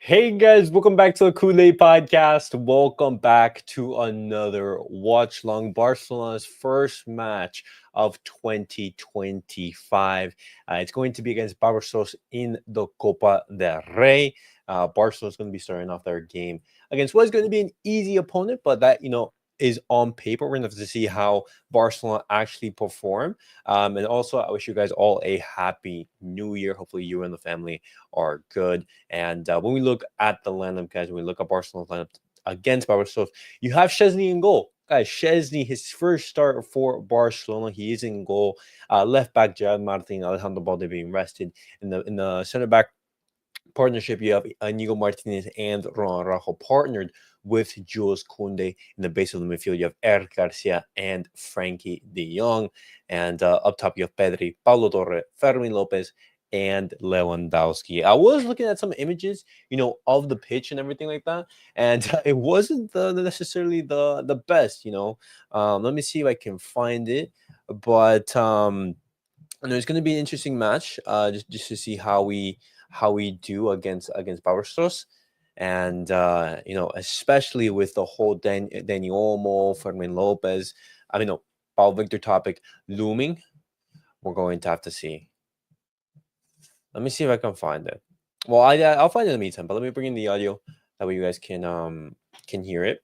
Hey guys, welcome back to the CulePodcast. Welcome back to another Watchalong, Barcelona's first match of 2025. It's going to be against Barbastro in the Copa del Rey. Barcelona is going to be starting off their game against what is going to be an easy opponent, but that, is on paper. We're going to have to see how Barcelona actually perform. And also, I wish you guys all a happy new year. Hopefully, you and the family are good. And when we look at the lineup, guys, when we look at Barcelona's lineup against Barcelona, you have Szczęsny in goal. Guys, Szczęsny, his first start for Barcelona, he is in goal. Left back, Gerard, Martín, Alejandro Balde being rested. In the center back partnership, you have Iñigo, Martínez, and Ronald Araujo partnered with Jules Koundé. In the base of the midfield, you have Eric Garcia and Frenkie de Jong. And up top, you have Pedri, Pablo, Torre, Fermín, López, and Lewandowski. I was looking at some images, of the pitch and everything like that, and it wasn't necessarily the best. Let me see if I can find it, but it's going to be an interesting match. Just to see how we do against Barbastro. And especially with the whole Dani Olmo, Fermín López, Pablo Víctor topic looming, we're going to have to see. Let me see if I can find it. Well, I'll find it in the meantime, but let me bring in the audio that way you guys can hear it.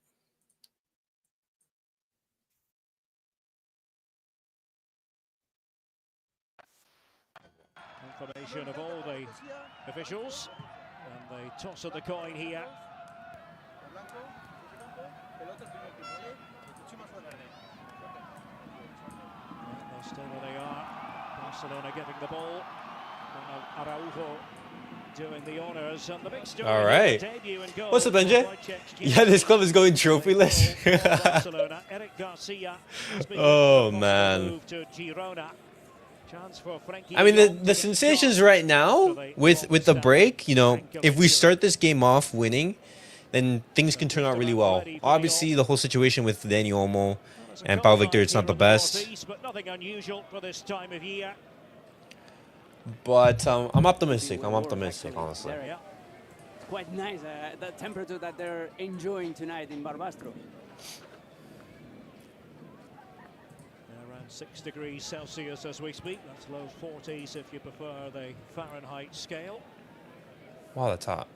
Confirmation of all the officials, and the toss of the coin here. They're still where they are. Barcelona getting the ball. Ronald Araujo doing the honours, and the big story. All right. What's up, NJ? Yeah, this club is going trophyless. Oh man. The sensations right now with the break, if we start this game off winning, then things can turn out really well. Obviously, the whole situation with Dani Olmo and Pablo Víctor, it's not the best. But I'm optimistic. Honestly. Quite nice, the temperature that they're enjoying tonight in Barbastro. 6 degrees Celsius as we speak. That's low 40s if you prefer the Fahrenheit scale. Wow, that's hot.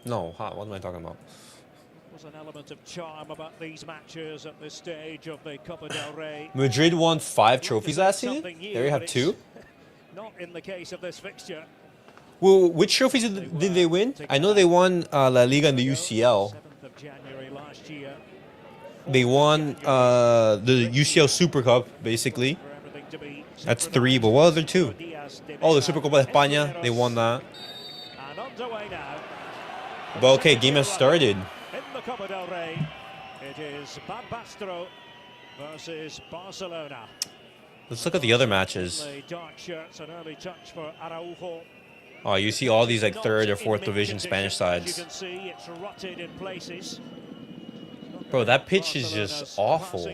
No, hot. What am I talking about? There's an element of charm about these matches at this stage of the Copa del Rey. Madrid won 5 trophies last season. There you have 2. Not in the case of this fixture. Well, which trophies did they win? I know they won La Liga and the UCL. 7th of January last year. They won the UCL Super Cup, basically. That's 3, but what other 2? Oh, the Supercopa de España, they won that. But okay, game has started. In the Copa del Rey, it is Barbastro versus Barcelona. Let's look at the other matches. The dark shirts, an early touch for Araujo. Oh, you see all these like 3rd or 4th division Spanish sides. You can see it's rotted in places. Bro, that pitch is just awful.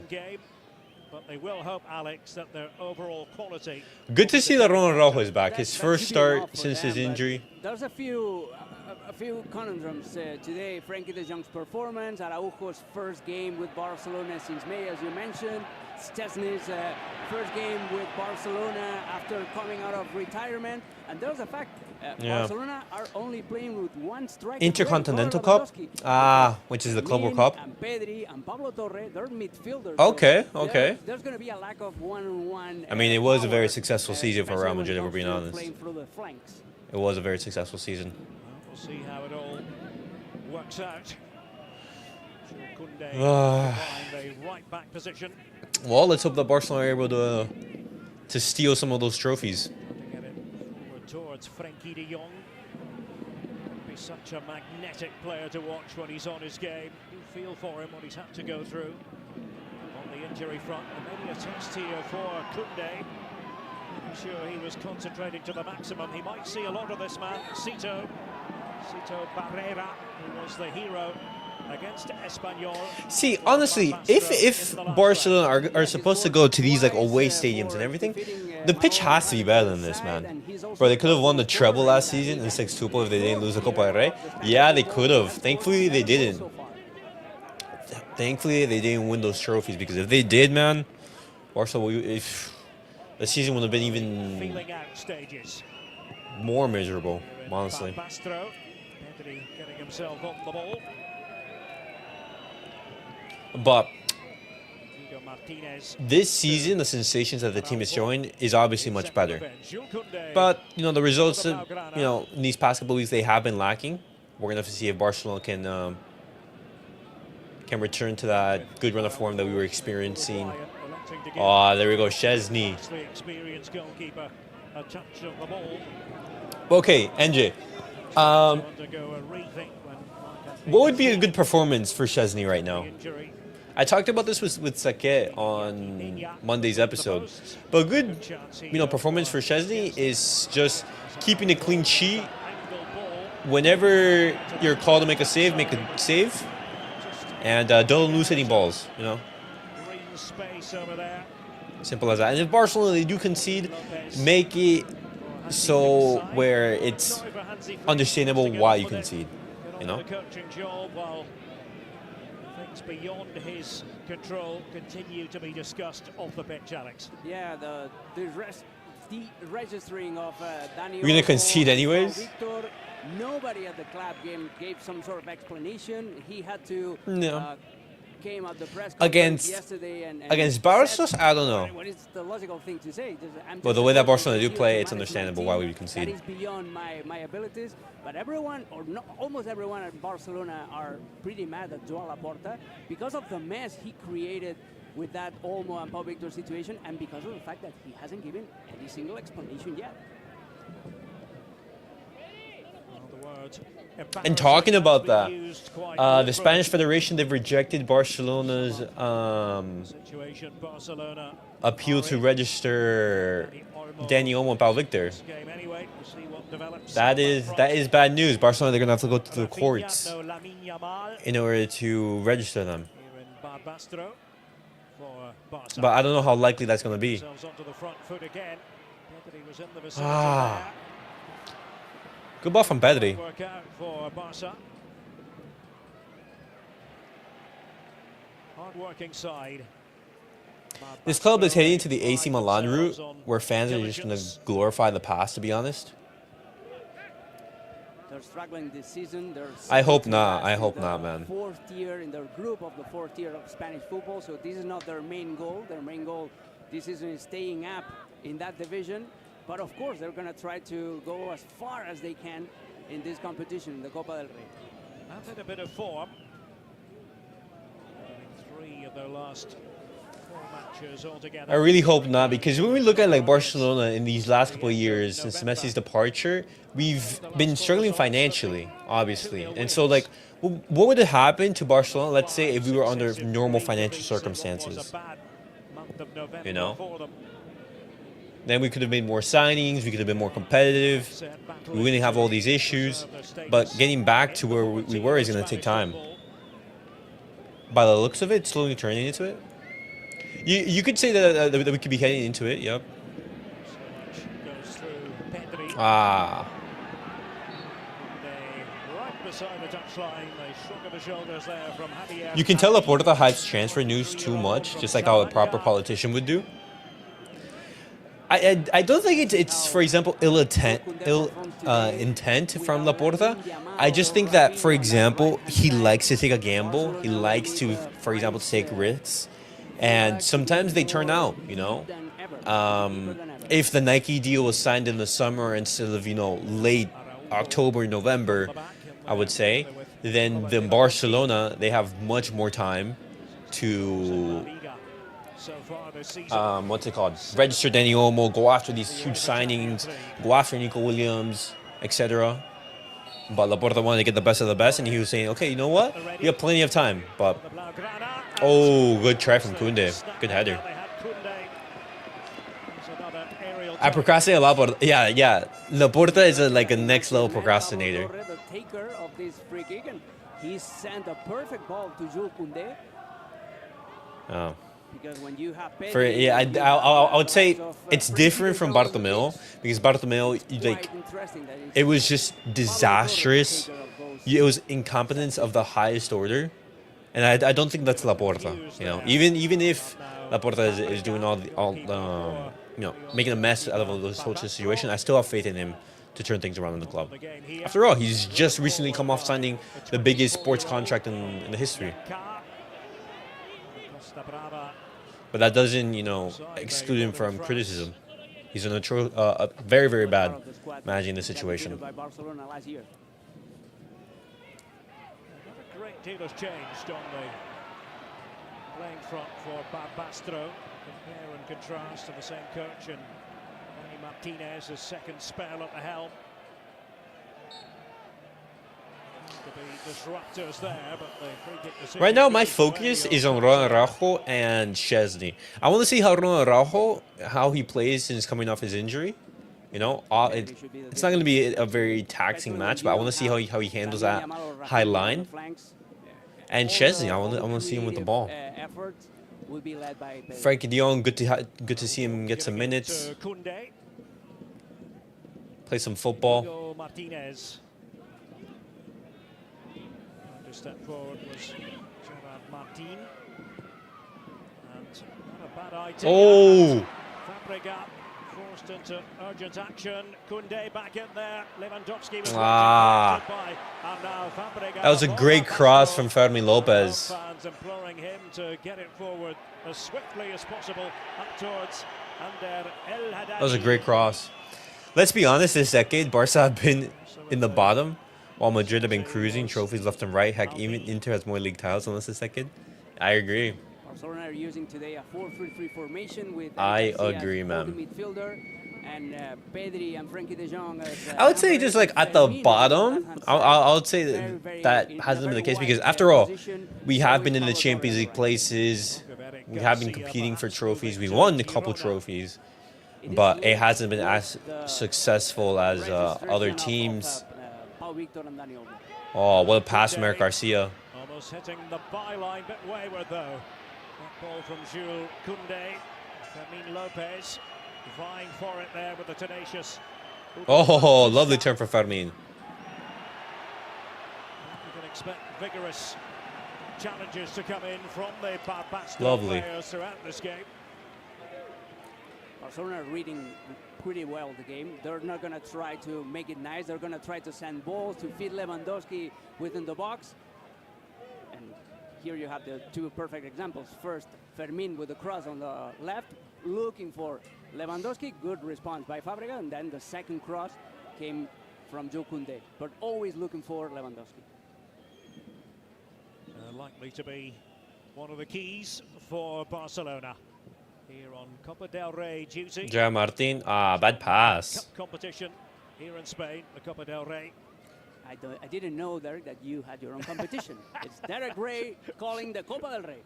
But they will hope, Alex, that their overall quality. Good to see that Ronald Araujo is back. His first start since his injury. There's a few conundrums today. Frenkie de Jong's performance, Araujo's first game with Barcelona since May, as you mentioned. Szczęsny's first game with Barcelona after coming out of retirement. And there's a fact, Barcelona are only playing with 1 striker. Intercontinental Cup? Which is the Club World Cup. And Pedri and Pablo Torre, they're midfielders. Okay. There's going to be a lack of one-on-one. I mean, it was a very successful season for Real Madrid, if we're being honest. Through the flanks. It was a very successful season. We'll see how it all works out. Koundé find the right back position. Well, let's hope that Barcelona are able to steal some of those trophies. Get it forward towards Frenkie de Jong. Be such a magnetic player to watch when he's on his game. You feel for him what he's had to go through on the injury front. And maybe a test here for Koundé. I'm sure he was concentrating to the maximum. He might see a lot of this man, Cito Barrera, who was the hero against Espanyol. See, honestly, if Barcelona are supposed to go to these like away stadiums and everything, the pitch has to be better than this, man. Bro, they could have won the treble last season in sextuple if they didn't lose the Copa del Rey. Yeah, they could have. Thankfully, they didn't. Thankfully, they didn't win those trophies, because if they did, man, Barcelona, if the season would have been even Feeling out stages. more miserable, honestly. Barbastro. Pedri getting himself on the ball. But Iñigo Martínez. this season, the sensations that the team is showing is obviously much better. But, you know, the results, in these past couple weeks, they have been lacking. We're going to have to see if Barcelona can return to that good run of form that we were experiencing. Oh, there we go, Szczęsny. Experienced goalkeeper. A touch of the ball. Okay, NJ. What would be a good performance for Szczęsny right now? I talked about this with Sake on Monday's episode. But a good, performance for Szczęsny is just keeping a clean sheet. Whenever you're called to make a save, and don't lose any balls. Simple as that. And if Barcelona, they do concede, make it so where it's understandable why you concede. The coaching job, while things beyond his control continue to be discussed off the pitch, Alex. Yeah, the registering of Dani. We're gonna concede anyways. Víctor, nobody at the club game gave some sort of explanation. He had to came at the press conference yesterday and against Barça, I don't know. What is the logical thing to say? But the way that Barcelona do play, it's understandable why we would concede. That is beyond my abilities. But everyone, or not, almost everyone at Barcelona, are pretty mad at Joan Laporta because of the mess he created with that Olmo and Pau Víctor situation, and because of the fact that he hasn't given any single explanation yet. And talking about that, the Spanish Federation, they've rejected Barcelona's appeal to register Dani, Olmo, and Pau Víctor. That is bad news. Barcelona, they're going to have to go to the courts in order to register them. But I don't know how likely that's going to be. Good ball from Pedri. This club is heading to the AC Milan route, where fans are just going to glorify the past, to be honest. They're struggling this season. I hope not. I hope not, man. Fourth tier in their group of the fourth tier of Spanish football, so this is not their main goal. Their main goal this season is staying up in that division. But of course, they're going to try to go as far as they can in this competition, in the Copa del Rey. That's in a bit of form. 3 of their last 4 matches altogether. I really hope not, because when we look at like Barcelona in these last couple of years since Messi's departure, we've been struggling financially, obviously. And so, like, what would have happened to Barcelona, let's say, if we were under normal financial circumstances? You know? Then we could have made more signings, we could have been more competitive, we wouldn't have all these issues. But getting back to where we were is going to take time. By the looks of it, slowly turning into it. You could say that we could be heading into it, yep. Ah. You can tell Laporta hypes transfer news too much, just like how a proper politician would do. I don't think it's for example ill intent from Laporta. I just think that, for example, he likes to take a gamble. He likes to, for example, take risks, and sometimes they turn out. If the Nike deal was signed in the summer instead of late October, November, I would say, then Barcelona, they have much more time to what's it called? Register Dani Olmo, go after these huge signings, go after Nico Williams, etc. But Laporta wanted to get the best of the best, and he was saying, okay, you know what? We have plenty of time. But good try from Koundé. Good header. I procrastinate a lot, but yeah. Laporta is like a next level procrastinator. The taker of this free kick, and he sent a perfect ball to Jules Koundé. Oh. Because when you have Pedri, For yeah, you I would have say the likes of, it's Frenkie different de from Jong on the Bartomeu pitch. because Bartomeu It's like quite interesting that it's it was just Pablo Torre, the disastrous. taker of those It was incompetence of the highest order, and I don't think that's Laporta. You know, even if Laporta is doing all the making a mess out of this whole situation, I still have faith in him to turn things around in the club. After all, he's just recently come off signing the biggest sports contract in the history. But that doesn't, exclude him from criticism. He's in a very, very bad managing the situation. By Barcelona last year. A great deal has changed on the playing front for Barbastro. Compare and contrast to the same coach and Dani Martínez's second spell at the helm. Right now, my focus is on Ronald Araujo and Szczęsny. I want to see how Ronald Araujo, how he plays since coming off his injury. It's not going to be a very taxing match, but I want to see how he handles that high line. And Szczęsny, I want to see him with the ball. Frenkie de Jong, good to see him get some minutes, play some football. Martínez. Step forward was Gerard, Martín. And not a bad idea. Oh! Fabregas forced into urgent action. Koundé back in there. Lewandowski was that was a great cross from Fermín López. Fans imploring him to get it forward as swiftly as possible up towards Ander El Haddadi. That was a great cross. Let's be honest, this decade, Barca have been in the bottom, while Madrid have been cruising, trophies left and right. Heck, even Inter has more league titles than us this decade. I agree. Barcelona are using today a 4-3-3 formation with I agree, man. Midfielder and Pedri and Frenkie de Jong as, I would say just like at the bottom, I would say that hasn't been the case because after all, we have been in the Champions League places. We have been competing for trophies. We won a couple trophies, but it hasn't been as successful as other teams. Víctor and Dani. Oh, what a pass from Eric Garcia. Almost hitting the byline, bit wayward though. That ball from Jules Koundé. Fermín López vying for it there with the tenacious. Oh, lovely turn for Fermín. You can expect vigorous challenges to come in from the Barbastro players throughout this game. Barcelona are reading pretty well the game. They're not going to try to make it nice. They're going to try to send balls to feed Lewandowski within the box. And here you have the two perfect examples. First, Fermín with the cross on the left, looking for Lewandowski. Good response by Fabregas. And then the second cross came from Jules Koundé, but always looking for Lewandowski. Likely to be one of the keys for Barcelona. Here on Copa del Rey duty. Gerard, Martín. Bad pass. Cup competition here in Spain, the Copa del Rey. I didn't know, Derek, that you had your own competition. It's Derek Ray calling the Copa del Rey.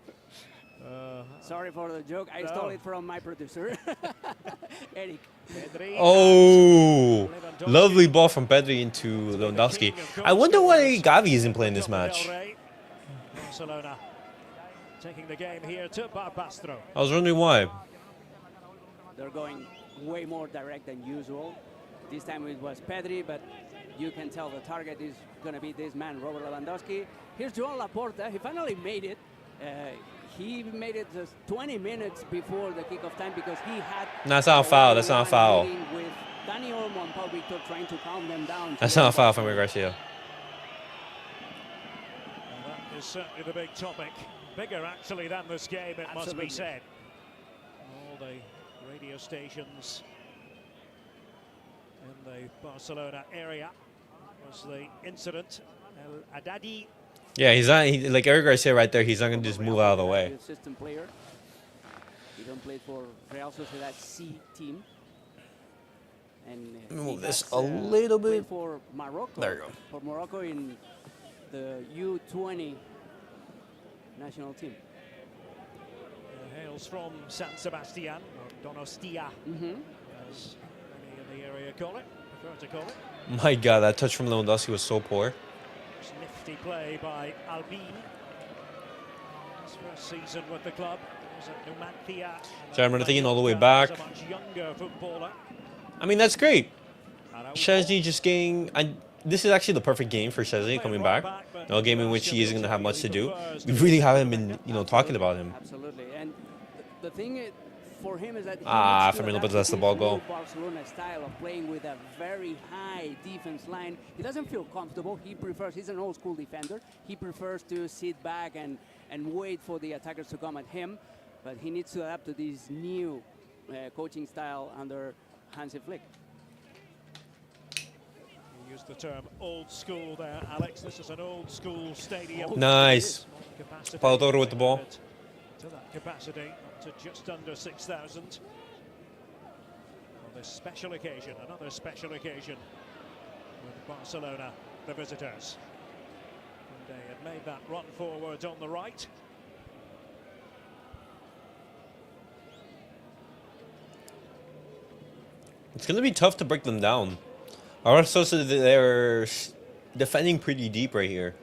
Sorry for the joke. I stole it from my producer, Eric. Pedri. Oh, lovely ball from Pedri into Lewandowski. I wonder why Gavi isn't playing this match. Barcelona taking the game here to Barbastro. I was wondering why. They're going way more direct than usual. This time it was Pedri, but you can tell the target is going to be this man, Robert Lewandowski. Here's Joan Laporta. He finally made it. He made it just 20 minutes before the kickoff time because he had... That's not a foul. That's not a foul. With Dani, Olmo and Pablo Víctor trying to calm them down. That's not a foul from Eric Garcia. That is certainly the big topic. Bigger actually than this game, it must be said. All the radio stations in the Barcelona area was the incident. El Haddadi. Yeah, he's not like Eric Garcia right there. He's not going to just move out of the way. System player. He don't play for Real Sociedad C team. And move this a little bit for Morocco. There you go. For Morocco in the U20 national team. Hails from San Sebastian, or Donostia, as many in the area call it, prefer to call it. My God, that touch from Lewandowski was so poor. Nifty play by Albin. His first season with the club. Was at Numancia. So I'm thinking all the way back. A much younger footballer. I mean, that's great. Araujo. Szczęsny just getting... this is actually the perfect game for Szczęsny coming back. No game in which he isn't going to have much to do. We really haven't been, talking about him. Absolutely. And the thing is, for him is that Fermín López lets the ball go. Barcelona style of playing with a very high defense line. He doesn't feel comfortable. He's an old school defender. He prefers to sit back and wait for the attackers to come at him. But he needs to adapt to this new coaching style under Hansi Flick. You used the term old school there, Alex. This is an old school stadium. Nice. Pablo Torre with the ball. To that capacity, up to just under 6,000. On this special occasion, another special occasion with Barcelona, the visitors. Koundé had made that run forward on the right. It's going to be tough to break them down. Also, they're defending pretty deep right here.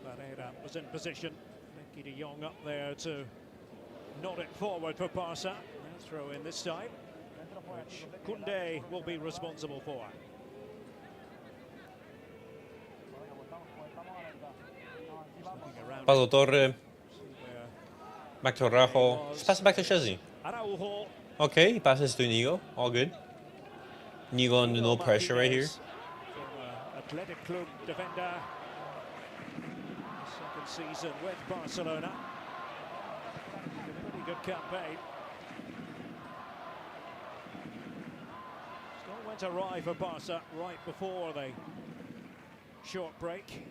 Barrera was in position. Frenkie de Jong up there to nod it forward for Barça. They'll throw in this time, which Koundé will be responsible for. Pablo Torre. Back to Araujo. Just pass it back to Szczęsny. Araujo. Okay, he passes to Iñigo. All good. Iñigo under no pressure right here. Athletic Club defender. Second season with Barcelona. Pretty good campaign. Still went awry for Barça right before the short break.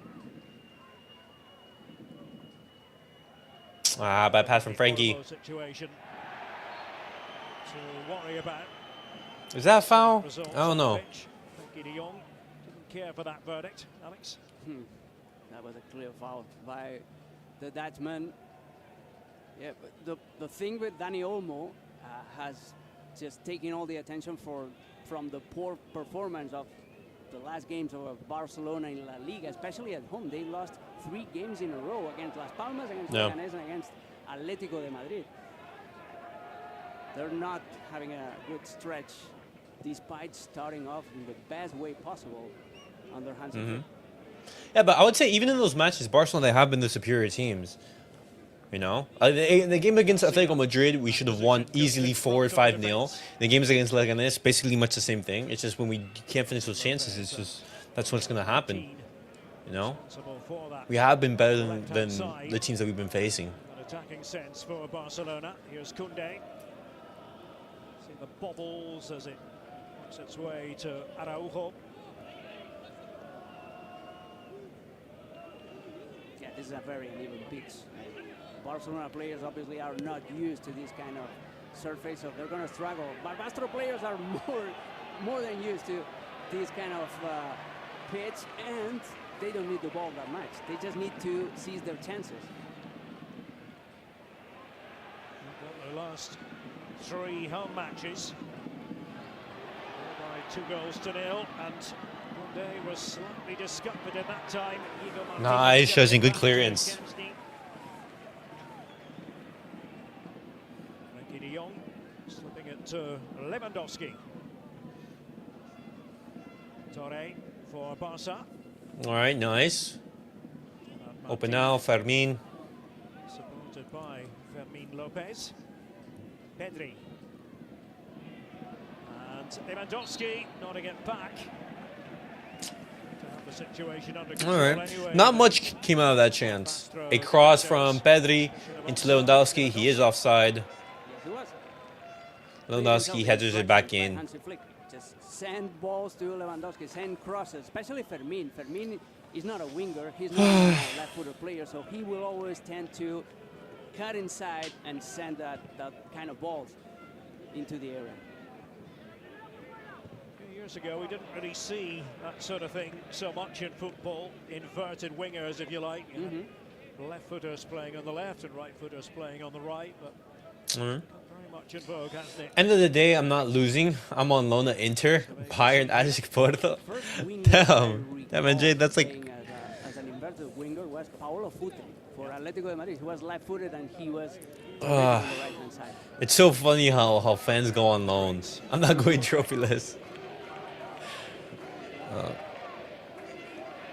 Bad pass from Frenkie. Situation to worry about. Is that a foul? I don't know. Frenkie de Jong didn't care for that verdict, Alex. That was a clear foul by the Dutchman. Yeah, but the thing with Dani Olmo has just taken all the attention from the poor performance of the last games of Barcelona in La Liga, especially at home. They lost 3 games in a row against Las Palmas, against Leganés, and against Atlético de Madrid. They're not having a good stretch, despite starting off in the best way possible under Hansi Flick. Yeah, but I would say even in those matches, Barcelona, they have been the superior teams. In the game against Atletico Madrid, we should have won easily 4 or 5-0. The games against Leganés, basically much the same thing. It's just when we can't finish those chances, it's just that's what's going to happen. We have been better than the teams that we've been facing. An attacking sense for Barcelona. Here's Koundé. See the bobbles as it works its way to Araujo. Yeah, this is a very uneven pitch. Barcelona players obviously are not used to this kind of surface, so they're going to struggle. Barbastro players are more than used to this kind of pitch, and they don't need the ball that much. They just need to seize their chances. The last 3 home matches by 2-0, and Koundé was slightly discomforted in that time. Nice, shows in good clearance. Frenkie de Jong slipping it to Lewandowski. Torre for Barça. All right, nice. Open now, Fermín. Supported by Fermín López. Pedri. And Lewandowski nodding it back. To have the situation under control. All right. Anyway. Not much came out of that chance. A cross from Pedri into Lewandowski. He is offside. Yes, he was. Lewandowski headers it back in. Hansi Flick just send balls to Lewandowski, send crosses, especially Fermín. Fermín is not a winger. He's not a left-footed player, so he will always tend to cut inside and send that kind of balls into the area. A few years ago, we didn't really see that sort of thing so much in football. Inverted wingers, if you like. Left-footers playing on the left and right-footers playing on the right, but very much in vogue, hasn't it? End of the day, I'm not losing. I'm on loan at Inter. Bayern, Ajax, Porto. Damn. That Madrid, that's like... playing as an inverted winger was Pablo for Atletico de Madrid. He was left-footed and he was on the right-hand side. It's so funny how fans go on loans. I'm not going trophyless.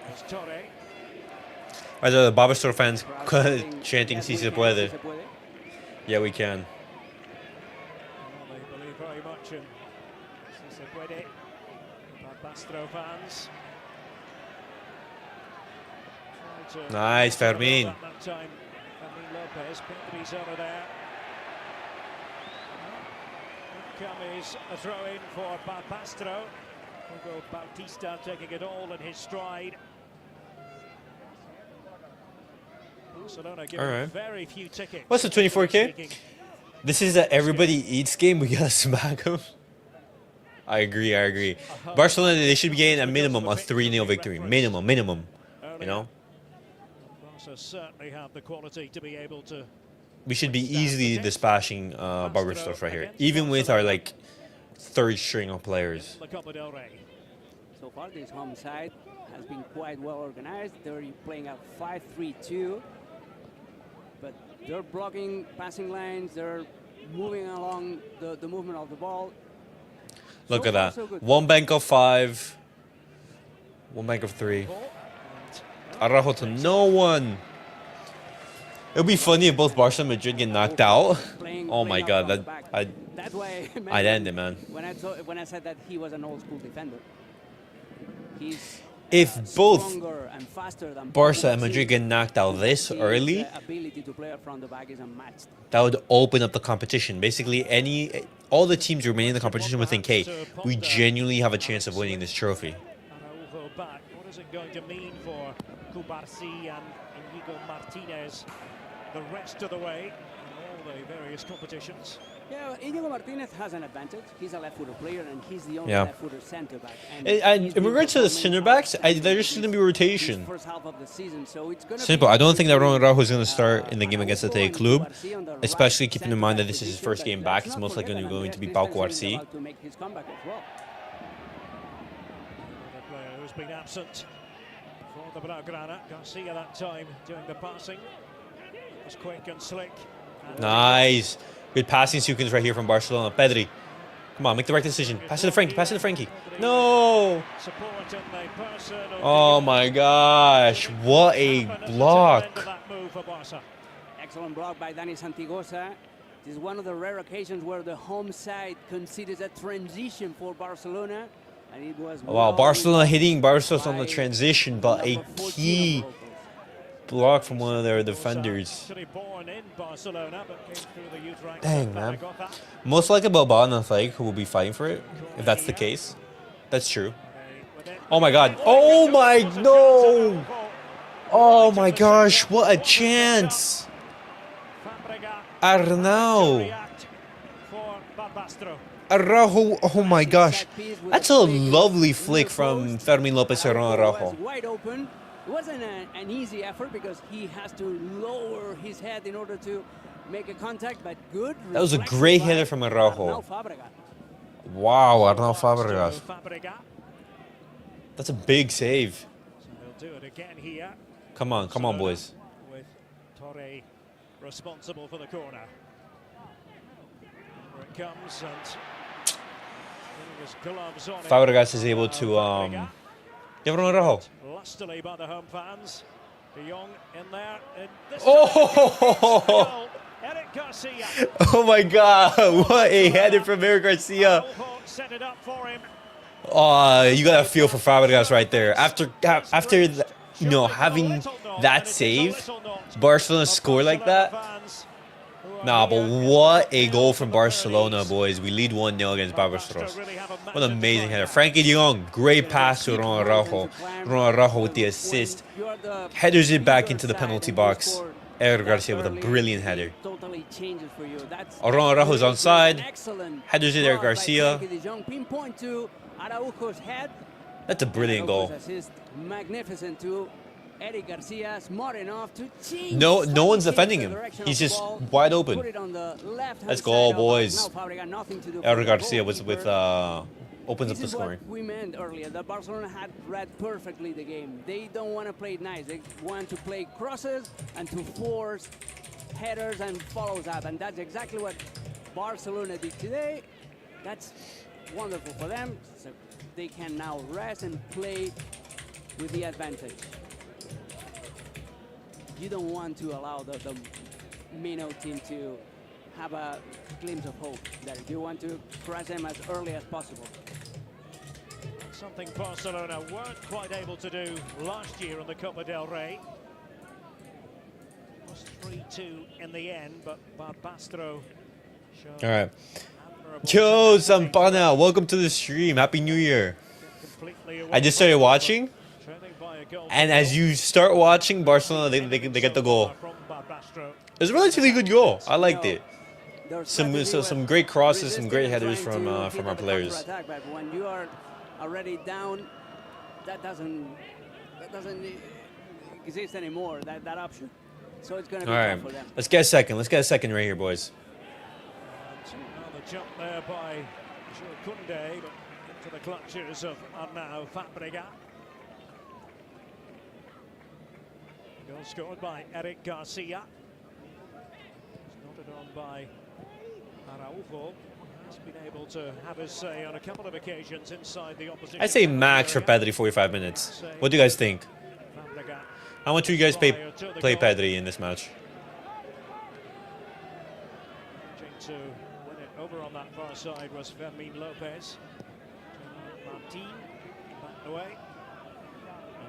It's Torre. Are the Barbastro fans chanting "Si se puede"? Yeah, we can. Well, they believe very much in Si se puede. Barbastro fans. Nice, Fermín. That time, Fermín López, Pedri's over there. Is a throw in for Barbastro. Hugo Bautista taking it all in his stride. Barcelona giving very few tickets. What's the 24K? This is a everybody eats game. We gotta smack them. I agree. Barcelona, they should be getting a minimum of 3-0 victory. Minimum. You know? Barca certainly have the quality to be able to. We should be easily dispatching Barbastro right here, even with our like third string of players. The Copa del Rey. So far, this home side has been quite well organized. They're playing a 5-3-2, but they're blocking passing lines. They're moving along the movement of the ball. Look So at far, that. so good. One bank of 5, one bank of 3. Araujo to no one. It would be funny if both Barca and Madrid get knocked out. Oh my god, That's why I'd end it, man. when I said that he was an old school defender. He's If both stronger and faster than Barca and Pablo. Madrid get knocked out this His early, ability to play from the back is unmatched. that would open up the competition. Basically, all the teams remaining in the competition would think, hey, we genuinely have a chance of winning this trophy. Araujo back. What is it going to mean for Cubarsi and Iñigo Martínez the rest of the way in all the various competitions? Yeah, Iñigo Martínez has an advantage. He's a left-footer player, and he's the only Yeah. left-footer centre-back. And in regards to the center backs, there's just going to be rotation. First half of the season, so it's gonna Simple. be, I don't think that Ronald Araujo is going to start in the game against the Club, especially keeping in mind that this is his first game back. It's most likely going to be Pau Cubarsí. To make his comeback as well. Another player who's been absent for the Blaugrana. Garcia that time doing the passing. It was quick and slick. And Nice. Good passing sequence right here from Barcelona. Pedri. Come on, make the right decision. Pass it to Frenkie. No. support in the person of Oh the- my gosh. What a block. That move for Barca. Excellent block by Dani Santigosa. This is one of the rare occasions where the home side considers a transition for Barcelona. And it was Wow, well Barcelona read hitting Barca on the by transition, but a number 14 key of the locals. block from one of their defenders. Actually born in Barcelona, but came through the youth ranks Dang, of man. Zaragoza. Most likely Bilbao and Athletic who will be fighting for it, if that's the case. That's true. Oh my god. Oh my, no. Oh my gosh, what a chance. Arnau. For Barbastro. Araujo, oh my gosh. That's a lovely flick from Fermín López and Ronald Was Araujo. wide open. It wasn't an easy effort because he has to lower his head in order to make a contact, but good. That was a reflection great by header from Araujo. Arnau Fabregas. Wow, Arnau Fabregas. Fabregas. That's a big save. So they'll do it again here. Come on, boys. With Torre responsible for the corner. Here it comes and putting his gloves on it. Fabregas is able to, give Ronald Araujo. Lustily by the home fans. Jong in there. And this Oh! goal. Eric Garcia. Oh my god, what a header from Eric Garcia. Araujo set it up for him. Oh, you got to feel for Fabregas right there. After you know, having that save, Barcelona score like that. Nah, but what a goal from Barcelona, boys. We lead 1-0 against Barbastro. What an amazing header. Frenkie de Jong, great pass to Ronald Araujo. Ronald Araujo with the assist. Headers it back into the penalty box. Eric Garcia with a brilliant header. Totally changes for you. That's Ronald Araujo's onside. excellent Headers it, Eric block by Garcia. Frenkie de Jong. Pinpoint to Araujo's head. That's a brilliant goal. Araujo's assist, magnificent to Eric Garcia, smart enough to change. No one's slightly defending the him. direction He's of the just ball, wide put open. it on the left-hand Let's side go, of boys. Arnau Fabregas, nothing to do for Eric the Garcia was with goalkeeper. opens up This the is scoring. what we meant earlier, that Barcelona had read perfectly the game. They don't want to play it nice. They want to play crosses and to force headers and follows up. And that's exactly what Barcelona did today. That's wonderful for them. So they can now rest and play with the advantage. You don't want to allow the Mino team to have a glimpse of hope there. You want to crush them as early as possible. Something Barcelona weren't quite able to do last year in the Copa del Rey. It was 3-2 in the end, but Barbastro showed All right. admirable Yo, technique. Zampana, welcome to the stream. Happy New Year. Completely away I just from started the watching, trailing by a goal. and as you start watching Barcelona, they get the goal. From Barbastro. It was a relatively good goal. I liked it. Their Some strategy was some great crosses, some great resisting and headers from trying to hit our at the players. counterattack, but when you are already down, that doesn't exist anymore. That option. So it's going to be All tough right, for them. let's get a second. Let's get a second right here, boys. And the jump there by Koundé, but into the clutches of now Fabregas. Goal scored by Eric Garcia. Nodded on by Araujo. Has been able to have his say on a couple of occasions inside the opposition. I say max for area. Pedri 45 minutes. What do you guys think? Fabregas How much do you guys play goal. Pedri in this match? Managing to win it over on that far side was Fermín López. Martín back away.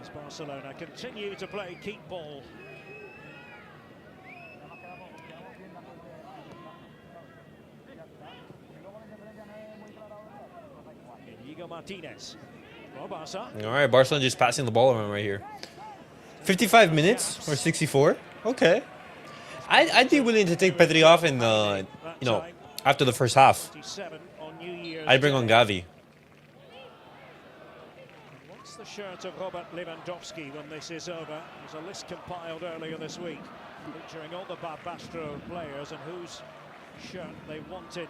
As Barcelona continue to play keep ball. Iñigo Martínez for Barça. All right, Barcelona just passing the ball around right here. 55 minutes or 64? Okay. I'd be willing to take Pedri off in the, after the first half. 57 on New Year's I'd bring on Day. Gavi. What's the shirt of Robert Lewandowski when this is over? There's a list compiled earlier this week featuring all the Barbastro players and whose shirt they wanted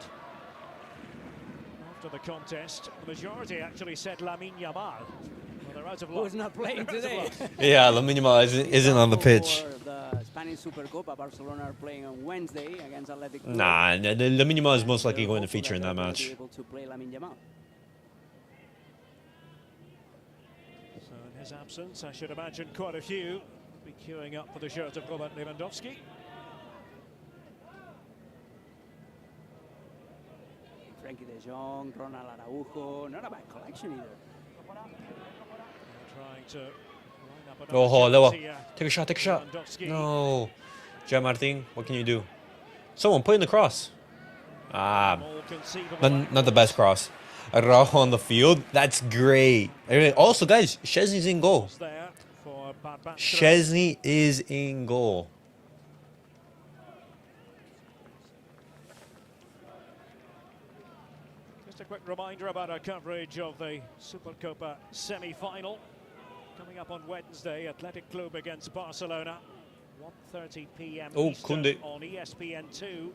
after the contest. The majority actually said Lamine Yamal. Well, they're out of luck. Who's not playing They're out of today? luck. Yeah, Lamine Yamal isn't on the pitch. For the Spanish Supercopa, Barcelona are playing on Wednesday against Athletic Club. Nah, Lamine Yamal is most likely They're going to hopeful feature in that they'll match. Be able to play Lamine Yamal. So in his absence, I should imagine quite a few will be queuing up for the shirt of Robert Lewandowski. Frenkie de Jong, Ronald Araujo, not a bad collection either. Trying to line up Oh, another Lewa. chance here. Take a shot, take a shot. Lewandowski. No. Martín, what can you do? Someone put in the cross. Ah, All conceivable not the best cross. Araujo on the field. That's great. Also, guys, Szczęsny's in goal. angles there for Barbastro. Szczęsny is in goal. Just a quick reminder about our coverage of the Supercopa semi-final. Coming up on Wednesday, Athletic Club against Barcelona. 1:30 p.m. Oh, Eastern Koundé. on ESPN2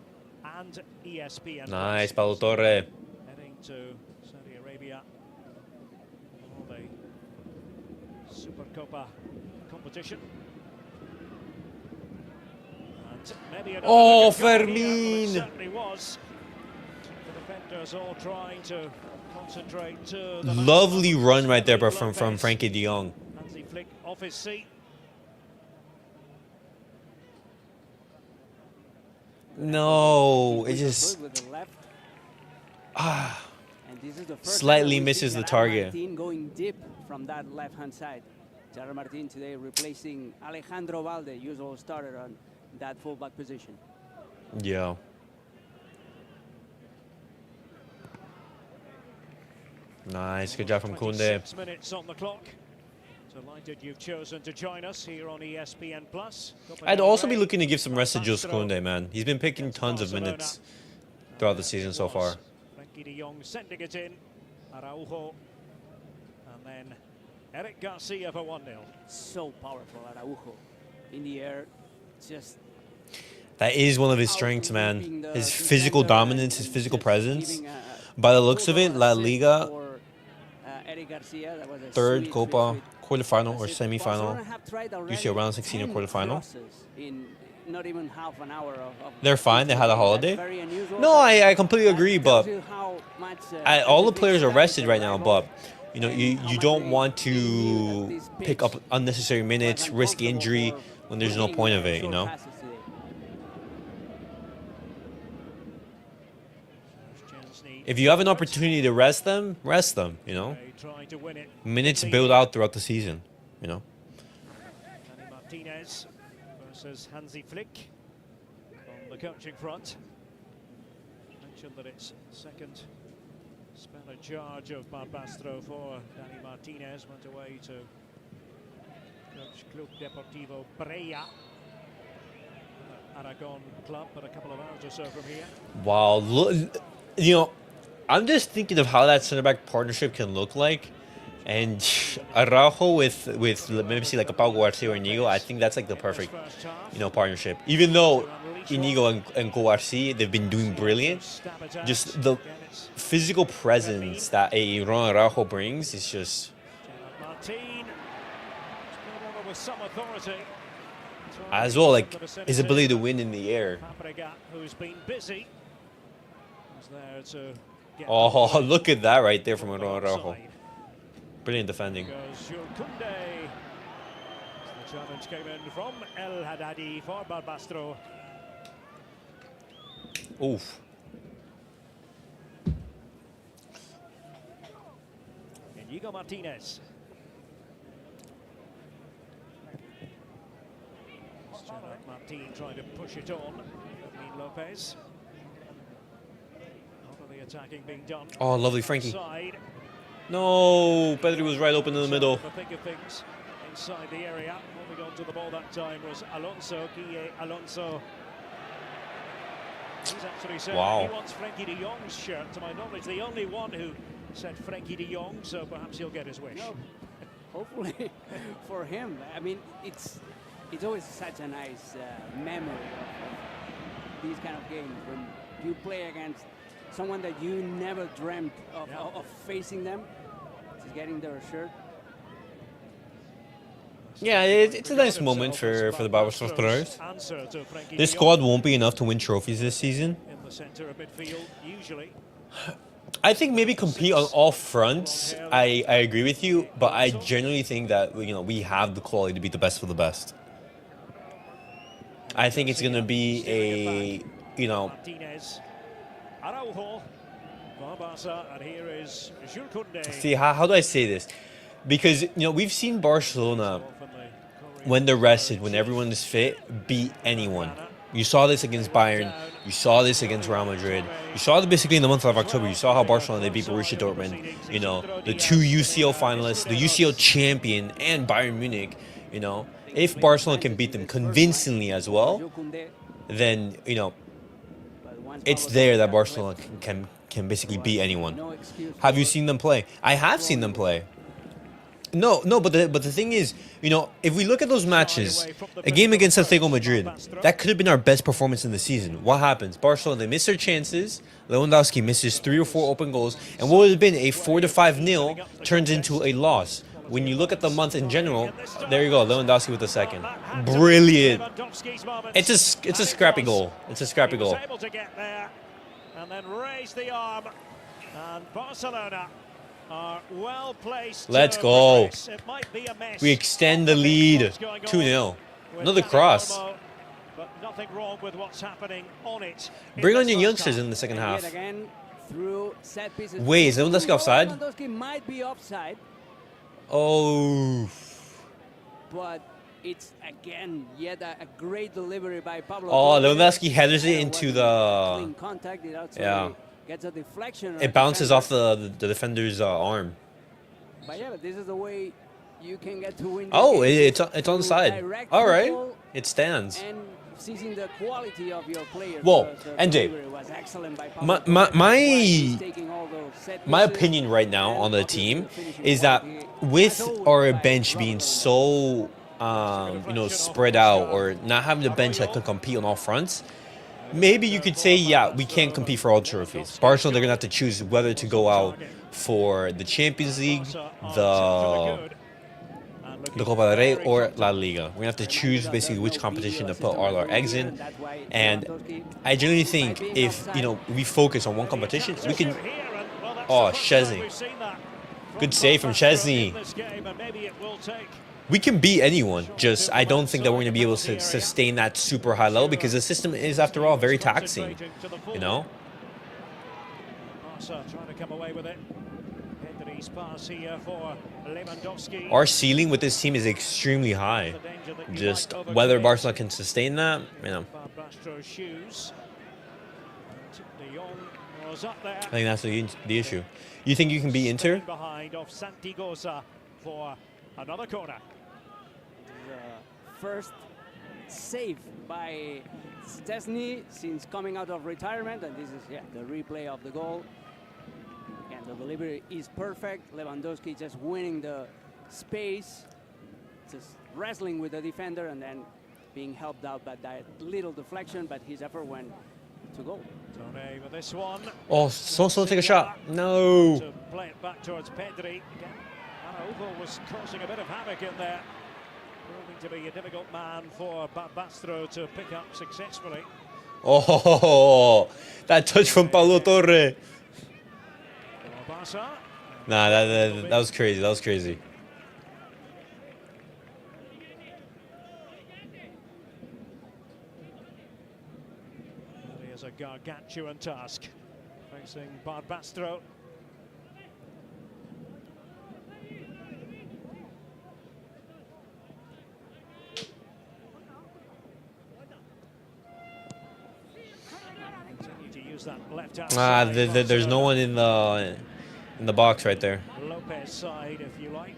and ESPN+. Nice, Pablo Torre. Heading to Saudi Arabia for the Supercopa competition. And maybe another Oh, look at goal here, but Fermín. it certainly was. The defenders all trying to concentrate to the Lovely maximum. run right there Fermín from López. Frenkie de Jong. Hansi flick off his seat. No, it With the just foot, with the left. And this is the first Slightly time we misses see the Gerard target. Martín going deep from that left-hand side. Gerard Martín today replacing Alejandro Valde, usual starter on that fullback position. yeah. Nice, good job from Koundé. 26 minutes on the clock. Delighted you've chosen to join us here on ESPN Plus. I'd also be looking to give some rest to Jules Koundé, man. He's been picking tons of minutes throughout the season so far. Frenkie de Jong sending it in. Araujo. And then Eric Garcia for 1-0. So powerful, Araujo. In the air, just That is one of his strengths, man. His physical dominance, his physical presence. By the looks of it, La Liga, Garcia, that was a third sweet, Copa, sweet, quarterfinal or That's it. semi-final. Barcelona have tried already UCL round 16 or 10 quarterfinal. crosses in not even half an hour of They're fine. They had a that's holiday. very unusual, No, but I completely that agree. tells But you how much, all the everything players are started rested to right now. arrival, But you know, and you how much don't they want knew to that this pick up pitch unnecessary minutes, was risk uncomfortable injury for when there's no playing, point of it. You short know. passes today. Szczęsny If you have an opportunity to rest them, rest them. You know, trying to win it. minutes build out throughout the season. You know. Dani Martínez versus Hansi Flick on the coaching front. Mentioned that it's second spell in charge of Barbastro for Dani Martínez. Went away to coach Club Deportivo Breya, Aragon club, but a couple of hours or so from here. Wow, look, you know, I'm just thinking of how that center back partnership can look like, and Araujo with maybe see like a Pablo or Iñigo. I think that's like the perfect, First half. you know, partnership. Even though Iñigo and Courcy, they've been doing brilliant, just the physical presence that a Ronald Araujo brings is just Martín with some authority. as well like his ability to win in the air. Who's been busy, was there to get Oh, look at that right there from Ronald Araujo. Brilliant defending. Goes Koundé. The challenge came in from El Haddadi for Barbastro. Oof. Iñigo Martínez. Martín trying to push it on. Fermín López. Half of the attacking being done. Oh, lovely Frenkie. Side. No, Pedri was right open in the middle. The thick of things inside the area. Moving on to the ball that time was Alonso. He's actually said Wow. he wants Frenkie de Jong's shirt. To my knowledge, the only one who said Frenkie de Jong, so perhaps he'll get his wish. No, hopefully for him. I mean, it's always such a nice memory of these kind of games when you play against someone that you never dreamt of facing them. Just getting their shirt. Yeah, it's a nice moment for the Barbastro players. This squad won't be enough to win trophies this season. In the center of midfield, usually. I think maybe compete on all fronts. I agree with you, but I genuinely think that we have the quality to beat the best of the best. I think it's gonna be a Martínez, Araujo, Barça, and here is Koundé. see how do I say this? Because we've seen Barcelona when they're rested, when everyone is fit, beat anyone. You saw this against Bayern. You saw this against Real Madrid. You saw it basically in the month of October. You saw how Barcelona, they beat Borussia Dortmund. The two UCL finalists, the UCL champion, and Bayern Munich. If Barcelona can beat them convincingly as well, then it's there that Barcelona can basically beat anyone. Have you seen them play? I have seen them play. No, but the thing is, if we look at those matches, a game against Atletico Madrid, that could have been our best performance in the season. What happens? Barcelona, they miss their chances. Lewandowski misses 3 or 4 open goals, and what would have been a 4 to 5-0 turns into a loss. When you look at the month in general, there you go, Lewandowski with the second. Brilliant. It's a scrappy goal. It's a scrappy goal. Able to get there and then raise the arm, and Barcelona are well placed. Let's go. It might be a mess. We extend the lead. 2-0. Another cross. Olmo, but nothing wrong with what's happening on it. Bring on your youngsters in the second half. Yet again, through set pieces. Wait, is Lewandowski offside? Lewandowski might be offside, Oh. but it's again yet a great delivery by Pablo. Oh, Torre. Lewandowski headers it There into wasn't the. clean contact. It actually Yeah. gets a deflection. It bounces off the defender's arm. But yeah, but this is the way you can get to win. Oh, games, it's on the through side. direct All right, football it stands. and seizing the quality of your players. Whoa, because the NJ, delivery was excellent by my- Pablo my- Torre. my- He's taking all those set My pieces opinion right now and on the obviously team the finishing is that quality with has always our by bench being Ronald. so spread out, or not having a bench that could compete on all fronts, maybe you could say, yeah, we can't compete for all trophies. Barcelona, they're going to have to choose whether to go out for the Champions League, the Copa del Rey, or La Liga. We're going to have to choose basically which competition to put all our eggs in. And I genuinely think if, we focus on one competition, we can... Oh, Szczęsny. Good save from Szczęsny. We can beat anyone, just I don't think that we're going to be able to sustain that super high level because the system is, after all, very taxing, Barça trying to come away with it. Pedri's pass here for Lewandowski. Our ceiling with this team is extremely high. Just whether Barcelona can sustain that, Barbastro's shoes. I think that's the issue. You think you can beat Inter? Behind of Santigosa for another corner. First save by Szczęsny since coming out of retirement, and this is the replay of the goal. And the delivery is perfect. Lewandowski just winning the space, just wrestling with the defender, and then being helped out by that little deflection, but his effort went to goal. Torre with this one. Oh, so take a shot. No. To play it back towards Pedri. Again, Araujo was causing a bit of havoc in there. Proving to be a difficult man for Barbastro to pick up successfully. Oh, that touch from Pablo Torre. Nah, that was crazy. That was crazy. It is a gargantuan task facing Barbastro. There's no one in the box right there. López side, if you like.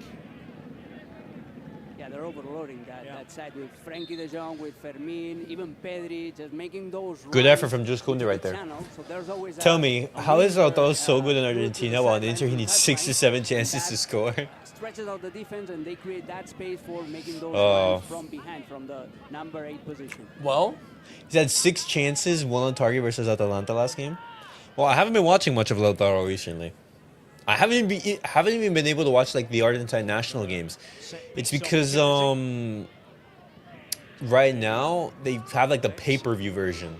Yeah, they're overloading that side with Frenkie de Jong, with Fermín, even Pedri, just making those. Good effort from Koundé right there. So tell me, how is Lautaro so good in Argentina while in Inter he needs 6 to 7 chances to score? Stretches out the defense and they create that space for making those runs from behind, from the number 8 position. Well, he's had 6 chances, 1 on target versus Atalanta last game. Well, I haven't been watching much of Lautaro recently. I haven't even been able to watch like the Argentine national games. It's because right now they have like the pay-per-view version,